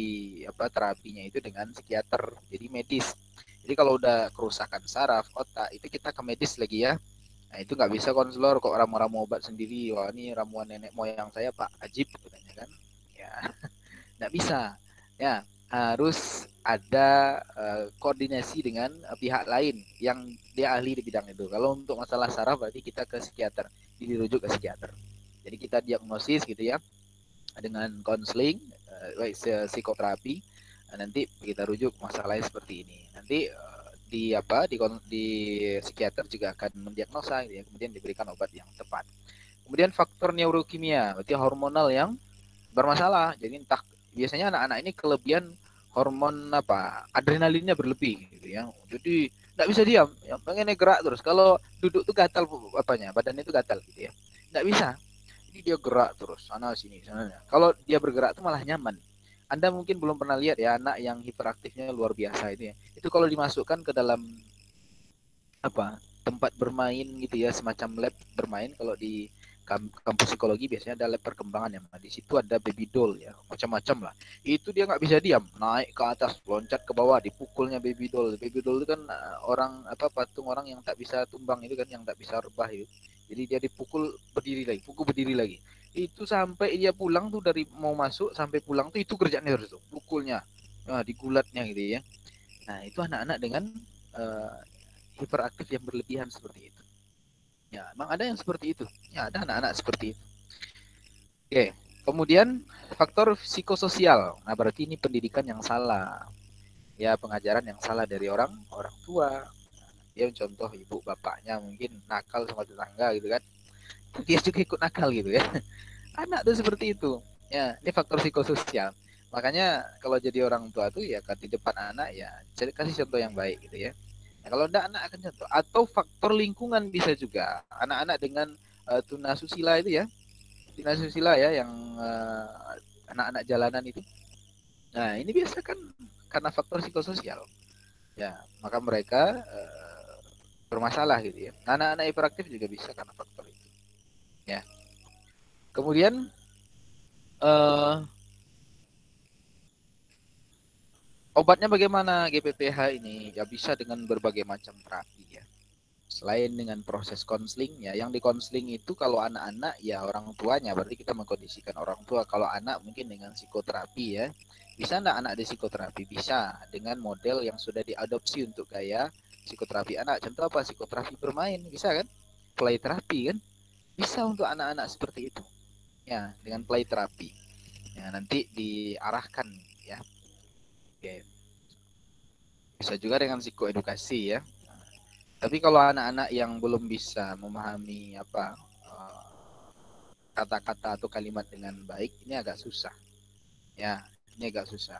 terapinya itu dengan psikiater. Jadi medis. Jadi kalau udah kerusakan saraf otak itu kita ke medis lagi ya. Nah, itu nggak bisa konselor kok ramu-ramu obat sendiri. Wah, ini ramuan nenek moyang saya Pak Ajib katanya kan. Ya. Nggak bisa. Ya, harus ada koordinasi dengan pihak lain yang dia ahli di bidang itu. Kalau untuk masalah saraf berarti kita ke psikiater, dirujuk ke psikiater. Jadi kita diagnosis gitu ya dengan konseling, psikoterapi. Nanti kita rujuk masalahnya seperti ini. Nanti di psikiater juga akan mendiagnosa gitu ya, kemudian diberikan obat yang tepat. Kemudian faktor neurokimia, berarti hormonal yang bermasalah. Jadi entah biasanya anak-anak ini kelebihan hormon adrenalinnya berlebih gitu ya. Jadi nggak bisa diam, ya, pengennya gerak terus. Kalau duduk tuh gatal badannya itu gatal gitu ya. Nggak bisa. Jadi dia gerak terus sana sini sana. Kalau dia bergerak tuh malah nyaman. Anda mungkin belum pernah lihat ya anak yang hiperaktifnya luar biasa itu ya. Itu kalau dimasukkan ke dalam tempat bermain gitu ya, semacam lab bermain. Kalau di kampus psikologi biasanya ada lab perkembangan ya. Di situ ada baby doll ya, macam-macam lah. Itu dia nggak bisa diam, naik ke atas, loncat ke bawah, dipukulnya baby doll. Baby doll itu kan patung orang yang tak bisa tumbang itu kan, yang tak bisa rebah itu. Jadi dia dipukul berdiri lagi. Itu sampai dia pulang tuh dari mau masuk sampai pulang tuh itu kerjaan dia tuh, pukulnya, digulatnya gitu ya. Nah itu anak-anak dengan hiperaktif yang berlebihan seperti itu. Ya, emang ada yang seperti itu. Ya, ada anak-anak seperti itu. Oke, kemudian faktor psikososial. Nah, berarti ini pendidikan yang salah. Ya, pengajaran yang salah dari orang tua. Dia contoh ibu bapaknya mungkin nakal sama tetangga gitu kan. Dia juga ikut nakal gitu ya. Anak tuh seperti itu. Ya, ini faktor psikososial. Makanya kalau jadi orang tua tuh ya di depan anak ya kasih contoh yang baik gitu ya. Nah, kalau enggak anak akan jatuh. Atau faktor lingkungan bisa juga. Anak-anak dengan tunasusila itu ya. Tunasusila ya yang anak-anak jalanan itu. Nah, ini biasa kan karena faktor psikososial. Ya, maka mereka bermasalah gitu ya. Anak-anak hiperaktif juga bisa karena faktor itu. Ya. Kemudian obatnya bagaimana GPPH ini? Ya bisa dengan berbagai macam terapi ya. Selain dengan proses konseling ya, yang dikonseling itu kalau anak-anak ya orang tuanya, berarti kita mengkondisikan orang tua. Kalau anak mungkin dengan psikoterapi ya. Bisa enggak anak di psikoterapi? Bisa dengan model yang sudah diadopsi untuk gaya psikoterapi anak. Contoh apa? Psikoterapi bermain, bisa kan? Play terapi kan? Bisa untuk anak-anak seperti itu. Ya, dengan play terapi. Ya, nanti diarahkan ya. Oke. Bisa juga dengan psikoedukasi ya. Tapi kalau anak-anak yang belum bisa memahami kata-kata atau kalimat dengan baik, ini agak susah. Ya, ini agak susah.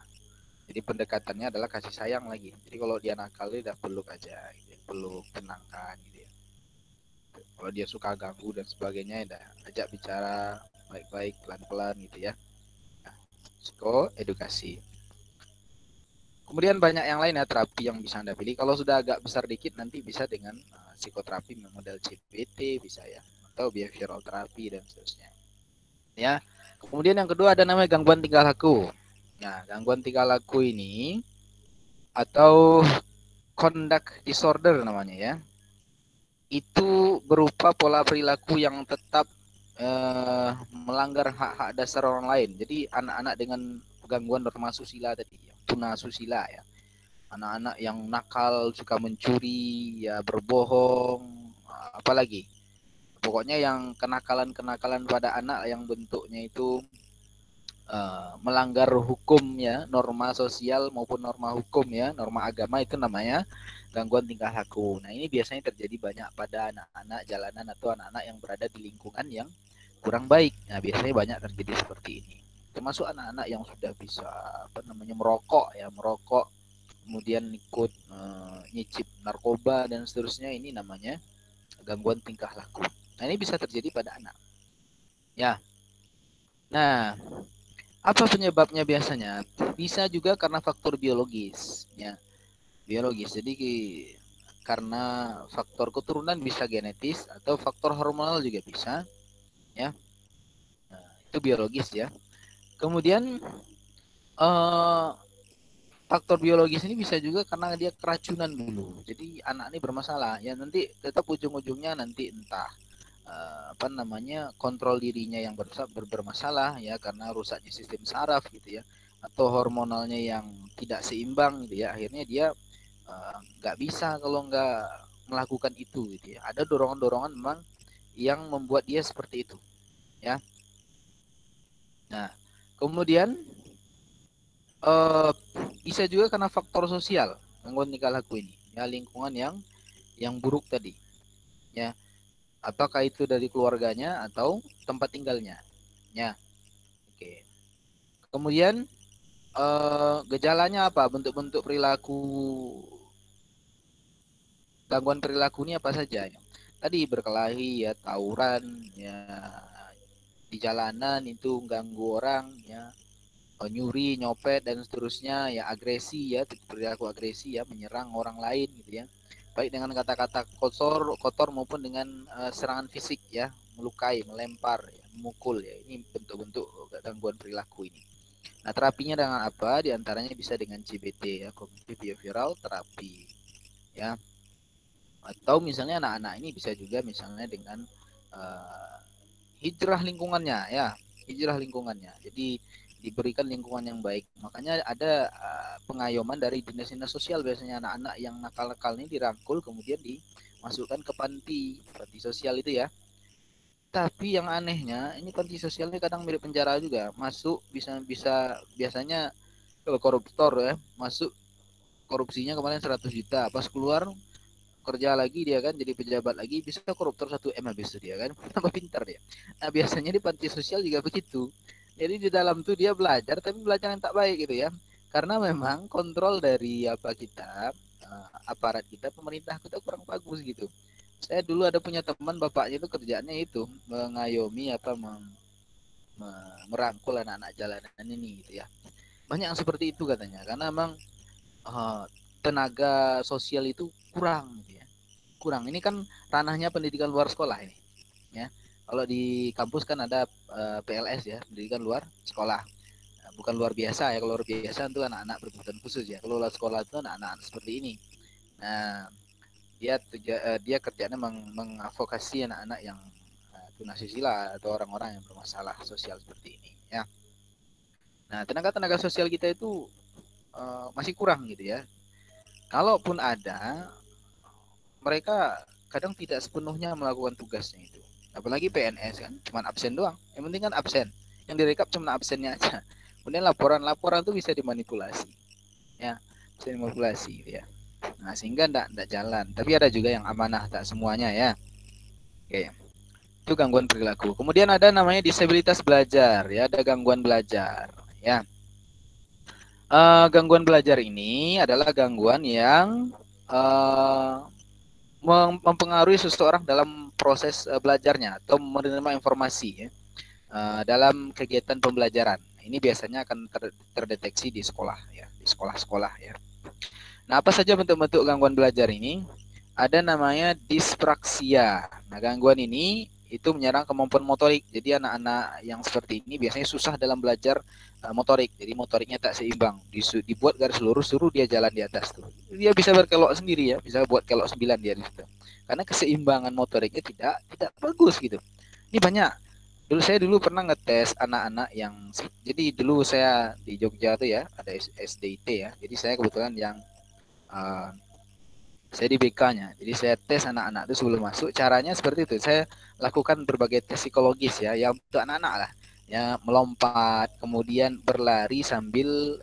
Jadi pendekatannya adalah kasih sayang lagi. Jadi kalau dia nakal, dia udah peluk aja, gitu. Peluk, tenangkan gitu ya. Kalau dia suka ganggu dan sebagainya, udah ajak bicara baik-baik, pelan-pelan gitu ya. Nah, psikoedukasi. Kemudian banyak yang lain ya terapi yang bisa Anda pilih. Kalau sudah agak besar dikit nanti bisa dengan psikoterapi model CBT bisa ya, atau behavioral terapi dan seterusnya. Ya. Kemudian yang kedua ada namanya gangguan tingkah laku. Nah, gangguan tingkah laku ini atau conduct disorder namanya ya. itu berupa pola perilaku yang tetap melanggar hak-hak dasar orang lain. Jadi anak-anak dengan gangguan norma susila tadi, tuna susila ya. Anak-anak yang nakal, suka mencuri, ya berbohong, apalagi. Pokoknya yang kenakalan-kenakalan pada anak yang bentuknya itu melanggar hukum ya, norma sosial maupun norma hukum ya, norma agama, itu namanya gangguan tingkah laku. Nah, ini biasanya terjadi banyak pada anak-anak jalanan atau anak-anak yang berada di lingkungan yang kurang baik. Nah, biasanya banyak terjadi seperti ini. Termasuk anak-anak yang sudah bisa merokok ya, merokok, kemudian ikut nyicip narkoba dan seterusnya, ini namanya gangguan tingkah laku. Nah, ini bisa terjadi pada anak. Ya. Nah, apa penyebabnya biasanya? Bisa juga karena faktor biologis ya. Biologis. Jadi karena faktor keturunan bisa genetis atau faktor hormonal juga bisa ya. Nah, itu biologis ya. Kemudian faktor biologis ini bisa juga karena dia keracunan dulu. Jadi anak ini bermasalah ya, nanti tetap ujung-ujungnya nanti entah kontrol dirinya yang bermasalah ya, karena rusaknya sistem saraf gitu ya, atau hormonalnya yang tidak seimbang gitu ya, akhirnya dia nggak bisa kalau nggak melakukan itu gitu ya. Ada dorongan-dorongan memang yang membuat dia seperti itu ya. Nah, kemudian bisa juga karena faktor sosial gangguan tingkah laku ini ya, lingkungan yang buruk tadi ya, apakah itu dari keluarganya atau tempat tinggalnya ya. Oke. Kemudian gejalanya apa, bentuk-bentuk perilaku gangguan perilaku ini apa saja ya? Tadi berkelahi ya, tawuran ya, di jalanan itu ganggu orang ya, nyuri, nyopet dan seterusnya ya, agresi ya, perilaku agresi ya, menyerang orang lain gitu ya, baik dengan kata-kata kotor maupun dengan serangan fisik ya, melukai, melempar ya, memukul ya. Ini bentuk-bentuk gangguan perilaku ini. Nah, terapinya dengan apa? Di antaranya bisa dengan CBT ya, cognitive behavioral terapi ya, atau misalnya anak-anak ini bisa juga misalnya dengan hijrah lingkungannya ya, hijrah lingkungannya. Jadi diberikan lingkungan yang baik. Makanya ada pengayoman dari dinas-dinas sosial, biasanya anak-anak yang nakal-nakal ini dirangkul kemudian dimasukkan ke panti sosial itu ya. Tapi yang anehnya ini panti sosialnya kadang mirip penjara juga. Masuk bisa biasanya kalau koruptor ya, masuk korupsinya kemarin 100 juta, pas keluar kerja lagi dia kan, jadi pejabat lagi, bisa koruptor 1 M habis itu dia kan, tambah pintar dia. Nah, biasanya di panti sosial juga begitu. Jadi di dalam tuh dia belajar, tapi belajar yang tak baik gitu ya. Karena memang kontrol dari kita, aparat kita, pemerintah kita kurang bagus gitu. Saya dulu ada punya teman, bapaknya itu kerjaannya itu mengayomi merangkul anak-anak jalanan ini gitu ya. Banyak yang seperti itu katanya, karena memang tenaga sosial itu kurang gitu ya. Kurang. Ini kan ranahnya pendidikan luar sekolah ini ya. Kalau di kampus kan ada PLS ya, pendidikan luar sekolah. Nah, bukan luar biasa ya. Kalau luar biasa itu anak-anak berkebutuhan khusus ya. Kalau luar sekolah itu anak-anak seperti ini. Nah, dia kerjanya mengadvokasi anak-anak yang tunasusila atau orang-orang yang bermasalah sosial seperti ini ya. Nah, tenaga-tenaga sosial kita itu masih kurang gitu ya. Kalaupun ada, mereka kadang tidak sepenuhnya melakukan tugasnya itu. Apalagi PNS kan, cuma absen doang. Yang penting kan absen. Yang direkap cuma absennya aja. Kemudian laporan itu bisa dimanipulasi. Ya, bisa dimanipulasi ya. Nah, sehingga enggak jalan. Tapi ada juga yang amanah, tak semuanya ya. Oke. Itu gangguan perilaku. Kemudian ada namanya disabilitas belajar ya, ada gangguan belajar ya. Gangguan belajar ini adalah gangguan yang mempengaruhi seseorang dalam proses belajarnya atau menerima informasi ya, dalam kegiatan pembelajaran. Ini biasanya akan terdeteksi di sekolah ya, di sekolah-sekolah ya. Nah, apa saja bentuk-bentuk gangguan belajar ini? Ada namanya dispraksia. Nah, gangguan ini itu menyerang kemampuan motorik. Jadi anak-anak yang seperti ini biasanya susah dalam belajar motorik. Jadi motoriknya tak seimbang. Dibuat garis lurus, suruh dia jalan di atas tuh. Dia bisa berkelok sendiri ya, bisa buat kelok 9 dia di situ. karena keseimbangan motoriknya tidak bagus gitu. Ini banyak. Saya dulu pernah ngetes anak-anak yang, jadi dulu saya di Jogja tuh ya ada SDIT ya. Jadi saya kebetulan yang saya di BK-nya. Jadi saya tes anak-anak itu sebelum masuk. Caranya seperti itu. Saya lakukan berbagai tes psikologis ya, yang untuk anak-anak lah. Ya, melompat, kemudian berlari sambil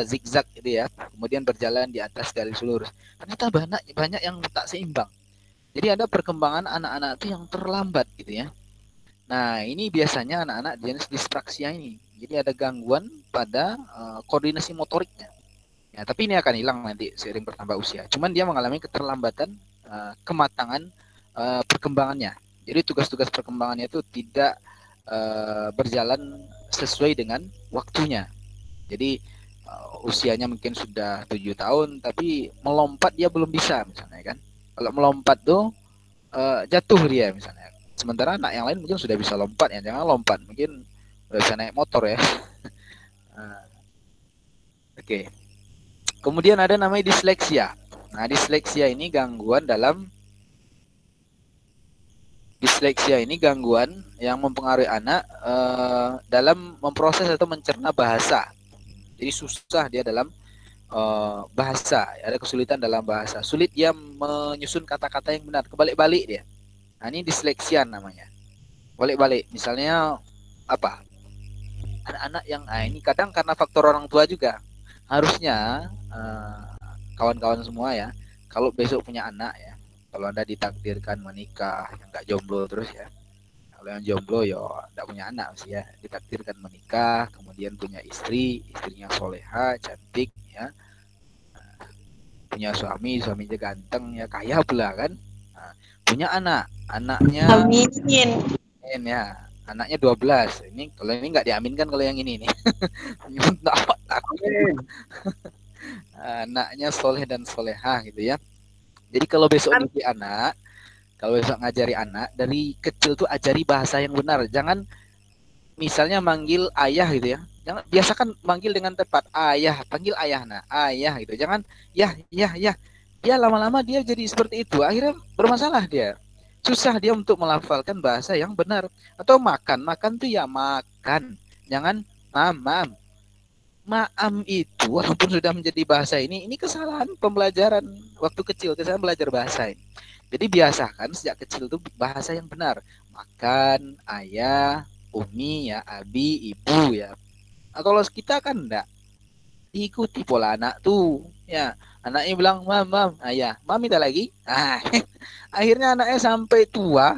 zigzag gitu ya. Kemudian berjalan di atas garis lurus. Ternyata banyak yang tak seimbang. Jadi ada perkembangan anak-anak itu yang terlambat gitu ya. Nah, ini biasanya anak-anak jenis dispraksia ini. Jadi ada gangguan pada koordinasi motoriknya. Ya, tapi ini akan hilang nanti seiring bertambah usia. Cuman dia mengalami keterlambatan kematangan perkembangannya. Jadi tugas-tugas perkembangannya itu tidak berjalan sesuai dengan waktunya. Jadi usianya mungkin sudah 7 tahun, tapi melompat dia belum bisa misalnya kan. Kalau melompat tuh jatuh dia misalnya. Sementara anak yang lain mungkin sudah bisa lompat ya. Jangan lompat, mungkin udah bisa naik motor ya. Oke. Kemudian ada namanya disleksia. Nah, disleksia ini gangguan yang mempengaruhi anak dalam memproses atau mencerna bahasa. Jadi susah dia dalam bahasa, ada kesulitan dalam bahasa. Sulit dia menyusun kata-kata yang benar, kebalik-balik dia. Nah, ini disleksia namanya. Balik-balik. Misalnya apa? Anak-anak yang ini kadang karena faktor orang tua juga. Harusnya kawan-kawan semua ya, kalau besok punya anak ya, kalau Anda ditakdirkan menikah, yang nggak jomblo terus ya, kalau yang jomblo ya nggak punya anak sih ya, ditakdirkan menikah, kemudian punya istrinya soleha, cantik ya, punya suaminya ganteng ya, kaya pula kan, punya anaknya Amin. ya, anaknya 12. Ini kalau ini nggak diaminkan, kalau yang ini nih. Anaknya soleh dan soleha gitu ya. Jadi kalau besok didik anak, kalau besok ngajari anak, dari kecil tuh ajari bahasa yang benar. Jangan misalnya manggil ayah gitu ya. Jangan, biasakan manggil dengan tepat. Ayah, panggil ayah. Nah, ayah gitu. Jangan ya. Dia lama-lama dia jadi seperti itu. Akhirnya bermasalah dia. Susah dia untuk melafalkan bahasa yang benar. Atau makan tuh ya makan. Jangan mam. Maam itu walaupun sudah menjadi bahasa ini kesalahan pembelajaran waktu kecil, kesalahan belajar bahasa ini. Jadi biasakan sejak kecil itu bahasa yang benar. Makan, ayah, umi ya, abi, ibu ya. Nah, kalau kita kan enggak. Ikuti pola anak tuh. Ya, anaknya bilang mam, ayah, mam minta lagi. Ah, akhirnya anaknya sampai tua,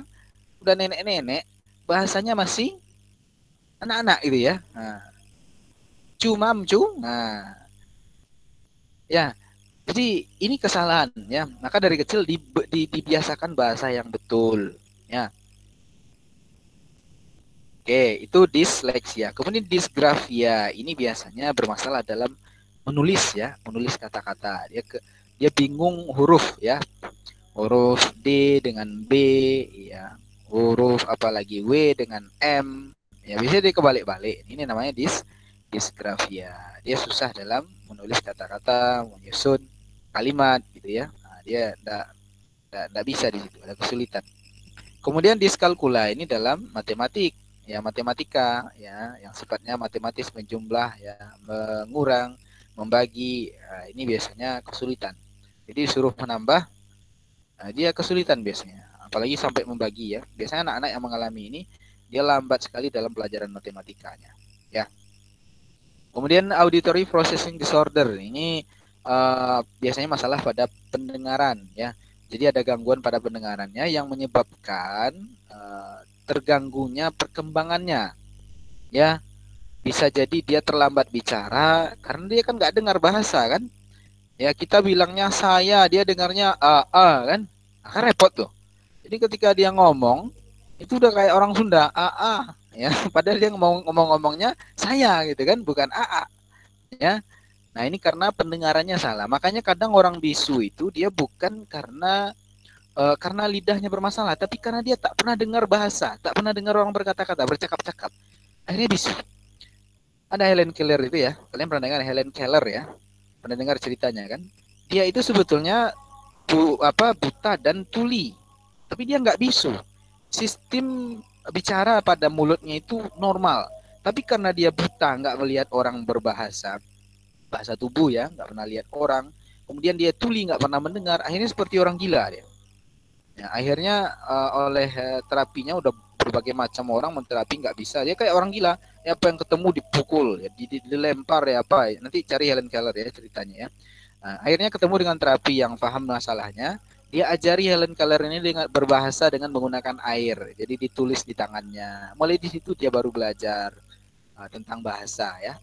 udah nenek-nenek, bahasanya masih anak-anak gitu ya. Nah, nah, ya, jadi ini kesalahan ya. Maka dari kecil dibiasakan bahasa yang betul ya. Oke, itu disleksia. Kemudian disgrafia ini biasanya bermasalah dalam menulis ya, menulis kata-kata. Dia bingung huruf ya, huruf D dengan B ya, huruf apalagi W dengan M ya, biasanya dia kebalik-balik. Ini namanya disgrafia. Dia susah dalam menulis kata-kata, menyusun kalimat gitu ya. Nah, dia enggak bisa di situ, ada kesulitan. Kemudian diskalkula ini dalam matematik ya, matematika ya, yang sifatnya matematis, menjumlah ya, mengurang, membagi. Nah, ini biasanya kesulitan. Jadi suruh menambah, nah, dia kesulitan biasanya, apalagi sampai membagi ya. Biasanya anak-anak yang mengalami ini dia lambat sekali dalam pelajaran matematikanya ya. Kemudian auditory processing disorder ini biasanya masalah pada pendengaran ya. Jadi ada gangguan pada pendengarannya yang menyebabkan terganggunya perkembangannya ya. Bisa jadi dia terlambat bicara karena dia kan nggak dengar bahasa kan ya. Kita bilangnya saya, dia dengarnya kan, akan repot tuh. Jadi ketika dia ngomong itu udah kayak orang Sunda, ya, padahal dia ngomongnya saya gitu kan, bukan ya. Nah, ini karena pendengarannya salah. Makanya kadang orang bisu itu dia bukan karena lidahnya bermasalah, tapi karena dia tak pernah dengar bahasa, tak pernah dengar orang berkata-kata, bercakap-cakap, akhirnya bisu. Ada Helen Keller itu ya, kalian pernah dengar Helen Keller ya, pernah dengar ceritanya kan? Dia itu sebetulnya buta dan tuli, tapi dia nggak bisu. Sistem bicara pada mulutnya itu normal, tapi karena dia buta, nggak melihat orang berbahasa, bahasa tubuh ya, nggak pernah lihat orang, kemudian dia tuli, nggak pernah mendengar, akhirnya seperti orang gila dia. Ya, akhirnya oleh terapinya udah berbagai macam orang menterapi, nggak bisa, dia kayak orang gila. Ya, apa yang ketemu dipukul, ya, dilempar ya apa. Nanti cari Helen Keller ya ceritanya ya. Nah, akhirnya ketemu dengan terapi yang paham masalahnya. Dia ajari Helen Keller ini dengan berbahasa dengan menggunakan air. Jadi ditulis di tangannya. Mulai di situ dia baru belajar tentang bahasa ya.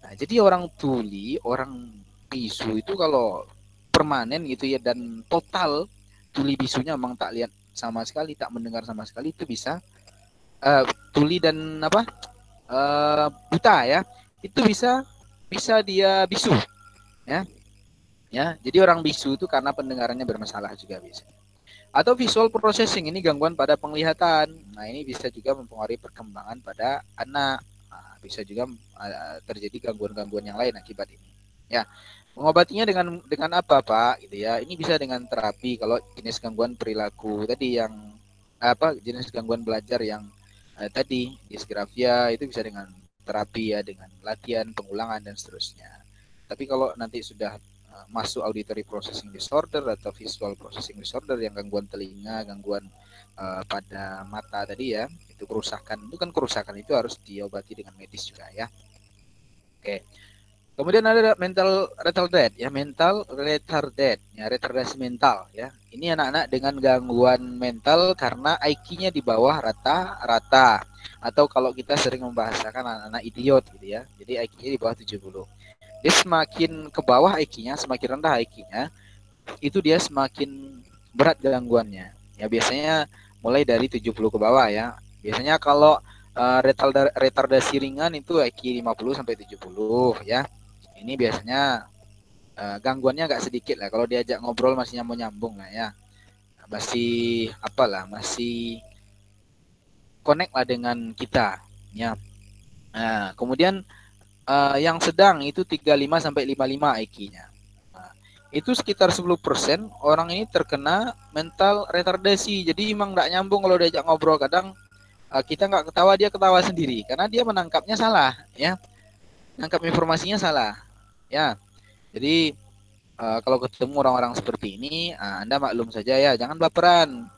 Nah, jadi orang tuli, orang bisu itu kalau permanen gitu ya dan total, tuli bisunya memang tak lihat sama sekali, tak mendengar sama sekali, itu bisa tuli dan buta ya, itu bisa dia bisu ya. Ya, jadi orang bisu itu karena pendengarannya bermasalah juga bisa. Atau visual processing, ini gangguan pada penglihatan. Nah, ini bisa juga mempengaruhi perkembangan pada anak. Nah, bisa juga terjadi gangguan-gangguan yang lain akibat ini. Ya, mengobatinya dengan apa, Pak? Gitu ya. Ini bisa dengan terapi. Kalau jenis gangguan perilaku tadi yang jenis gangguan belajar yang tadi disgrafia itu bisa dengan terapi ya, dengan latihan, pengulangan dan seterusnya. Tapi kalau nanti sudah masuk auditory processing disorder atau visual processing disorder yang gangguan telinga, gangguan pada mata tadi ya, itu kerusakan, itu harus diobati dengan medis juga ya. Oke. Kemudian ada mental retarded ya, retardasi mental ya. Ini anak-anak dengan gangguan mental karena IQ-nya di bawah rata-rata, atau kalau kita sering membahasakan anak-anak idiot gitu ya. Jadi IQ-nya di bawah 70. Dia semakin ke bawah IQ-nya, semakin rendah IQ-nya, itu dia semakin berat gangguannya. Ya biasanya mulai dari 70 ke bawah ya. Biasanya kalau retardasi ringan itu IQ 50 sampai 70 ya. Ini biasanya gangguannya agak sedikit lah. Kalau diajak ngobrol masih nyambung lah ya. Masih masih connect lah dengan kita ya. Nah, kemudian yang sedang itu 35 sampai 55 IQ-nya. Nah, itu sekitar 10% orang ini terkena mental retardasi. Jadi emang nggak nyambung kalau diajak ngobrol. Kadang kita nggak ketawa, dia ketawa sendiri karena dia menangkapnya salah ya. Nangkap informasinya salah ya. Jadi kalau ketemu orang-orang seperti ini, Anda maklum saja ya, jangan baperan.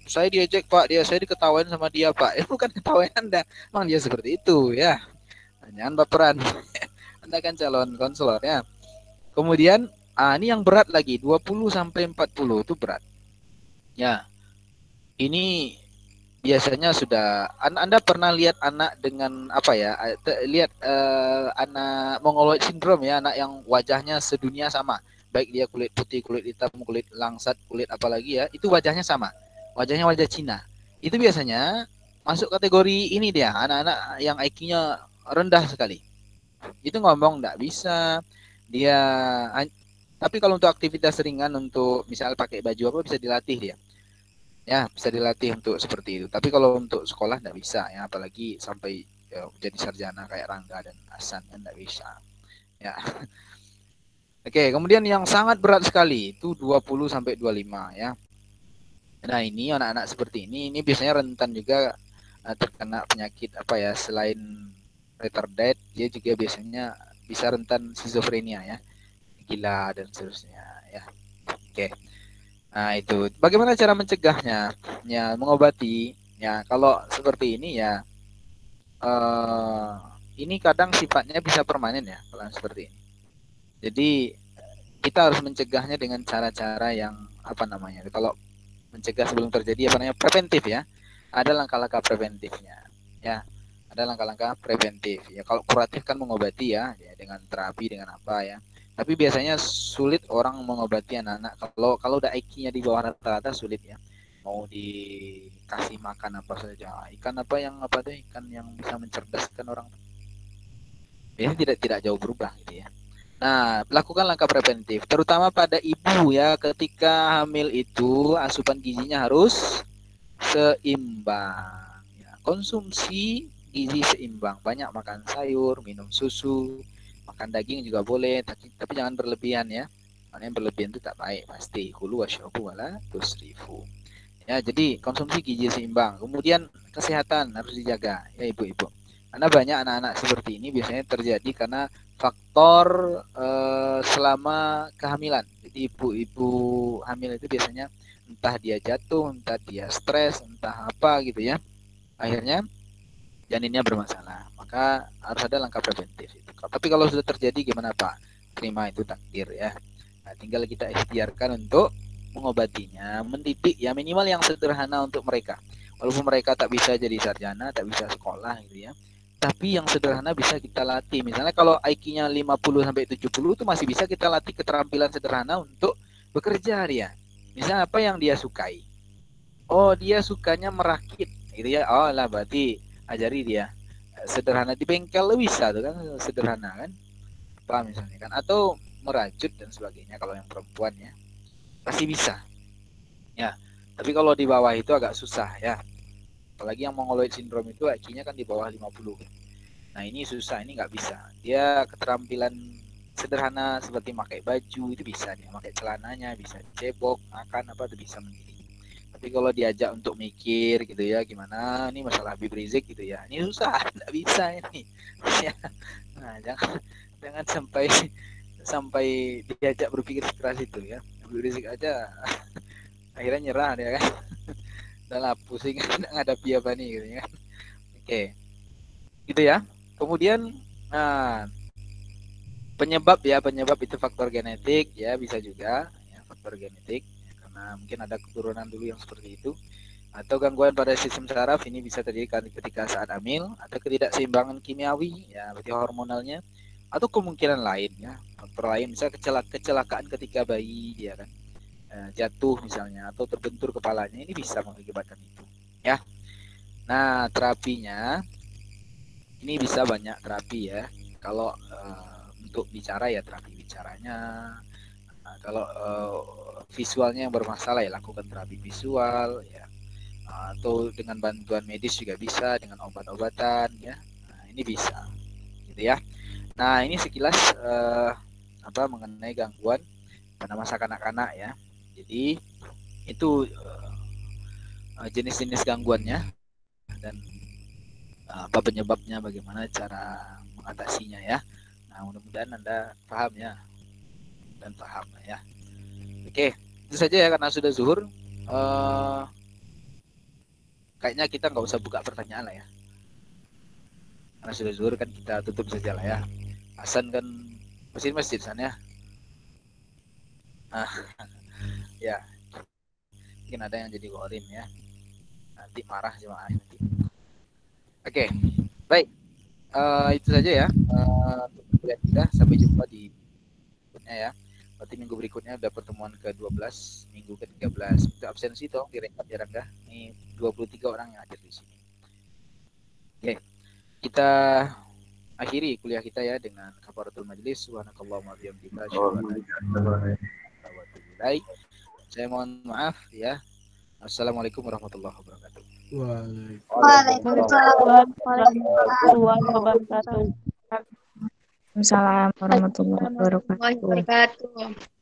Saya diajak Pak, saya diketawain sama dia Pak. Bukan ketawain Anda, memang dia seperti itu ya. Jangan baperan. Anda kan calon konselor ya. Kemudian ini yang berat lagi, 20 sampai 40 itu berat. Ya. Ini biasanya sudah Anda pernah lihat anak dengan lihat anak mongoloid syndrome ya, anak yang wajahnya sedunia sama, baik dia kulit putih, kulit hitam, kulit langsat, kulit apalagi ya, itu wajahnya sama, wajahnya wajah Cina. Itu biasanya masuk kategori ini dia, anak-anak yang IQ-nya rendah sekali. Itu ngomong nggak bisa dia, tapi kalau untuk aktivitas ringan, untuk misal pakai baju apa, bisa dilatih dia. Ya, bisa dilatih untuk seperti itu. Tapi kalau untuk sekolah nggak bisa ya, apalagi sampai jadi sarjana kayak Rangga dan Hasan, kan nggak bisa. Ya. Oke, kemudian yang sangat berat sekali itu 20 sampai 25 ya. Nah, ini anak-anak seperti ini biasanya rentan juga terkena penyakit selain retarded, dia juga biasanya bisa rentan skizofrenia ya, gila dan seterusnya ya. Oke. Nah, itu bagaimana cara mencegahnya ya, mengobati ya. Kalau seperti ini ya, ini kadang sifatnya bisa permanen ya kalau seperti ini. Jadi kita harus mencegahnya dengan cara-cara yang kalau mencegah sebelum terjadi preventif ya. Ada langkah-langkah preventifnya ya. Ada langkah-langkah preventif ya. Kalau kuratif kan mengobati ya dengan terapi, dengan apa ya. Tapi biasanya sulit orang mengobati anak-anak kalau udah IQ-nya di bawah rata-rata, sulit ya. Mau dikasih makan apa saja, ikan yang bisa mencerdaskan orang, biasanya tidak jauh berubah gitu ya. Nah, lakukan langkah preventif, terutama pada ibu ya. Ketika hamil itu asupan gizinya harus seimbang ya. Konsumsi gizi seimbang, banyak makan sayur, minum susu, makan daging juga boleh, tapi jangan berlebihan ya. Maknanya berlebihan itu tak baik pasti. Kulu washrabu wala tusrifu. Ya, jadi konsumsi gizi seimbang. Kemudian kesehatan harus dijaga ya ibu-ibu. Karena banyak anak-anak seperti ini biasanya terjadi karena faktor selama kehamilan. Jadi ibu-ibu hamil itu biasanya entah dia jatuh, entah dia stres, entah apa gitu ya. Akhirnya janinnya bermasalah. Maka harus ada langkah preventif itu. Tapi kalau sudah terjadi gimana Pak? Terima itu takdir ya. Nah, tinggal kita ikhtiarkan untuk mengobatinya, mendidik ya minimal yang sederhana untuk mereka. Walaupun mereka tak bisa jadi sarjana, tak bisa sekolah gitu ya. Tapi yang sederhana bisa kita latih. Misalnya kalau IQ-nya 50 sampai 70 itu masih bisa kita latih keterampilan sederhana untuk bekerja dia. Misalnya apa yang dia sukai. Oh, dia sukanya merakit gitu ya. Oh lah berarti ajari dia. Sederhana di bengkel bisa tuh kan, sederhana kan. Apa misalnya kan, atau merajut dan sebagainya kalau yang perempuan ya. Pasti bisa. Ya. Tapi kalau di bawah itu agak susah ya. Apalagi yang mongoloid syndrome itu IQ-nya kan di bawah 50. Nah, ini susah, ini nggak bisa. Dia keterampilan sederhana seperti pakai baju itu bisa dia, pakai celananya bisa cebok, makan apa itu bisa mandiri. Tapi kalau diajak untuk mikir gitu ya, gimana ini masalah Habib Rizik gitu ya, ini susah, nggak bisa ini. Ya. Nah, jangan sampai diajak berpikir sekeras itu ya. Habib Rizik aja akhirnya nyerah dia kan. Udah lah pusing ngadapi apa nih gitu ya. Oke. Gitu ya. Kemudian penyebab itu faktor genetik ya, bisa juga ya, faktor genetik ya, karena mungkin ada keturunan dulu yang seperti itu, atau gangguan pada sistem saraf ini bisa terjadi ketika saat hamil, atau ketidakseimbangan kimiawi ya berarti hormonalnya, atau kemungkinan lain ya faktor lain, misalnya kecelakaan ketika bayi dia kan jatuh misalnya atau terbentur kepalanya, ini bisa mengakibatkan itu ya. Nah, terapinya ini bisa banyak terapi ya. Kalau untuk bicara ya terapi bicaranya. Nah, kalau visualnya yang bermasalah ya lakukan terapi visual ya. Atau dengan bantuan medis juga bisa, dengan obat-obatan ya. Nah, ini bisa gitu ya. Nah, ini sekilas mengenai gangguan pada masa kanak-kanak ya. Jadi itu jenis-jenis gangguannya dan apa penyebabnya, bagaimana cara mengatasinya ya. Nah, mudah-mudahan Anda paham ya dan paham ya. Oke, itu saja ya karena sudah zuhur. Kayaknya kita nggak usah buka pertanyaan lah ya. Karena sudah zuhur kan kita tutup saja lah ya. Hasan kan masjid sana ya. Ya, mungkin ada yang jadi gorim ya. Nanti marah jemaah nanti. Oke, baik. Itu saja ya. Kuliah kita, sampai jumpa di berikutnya ya. Berarti minggu berikutnya udah pertemuan ke-12, minggu ke-13. Itu absensi toh direkap ya Rangga. Ini 23 orang yang hadir di sini. Oke. Kita akhiri kuliah kita ya dengan kafaratul majlis. Subhanakallahumma wa bihamdika asyhadu an la ilaha illa anta. Saya mohon maaf ya. Assalamualaikum warahmatullahi wabarakatuh. Waalaikumsalam warahmatullahi wabarakatuh. Waalaikumsalam warahmatullahi wabarakatuh. Wabarakatuh.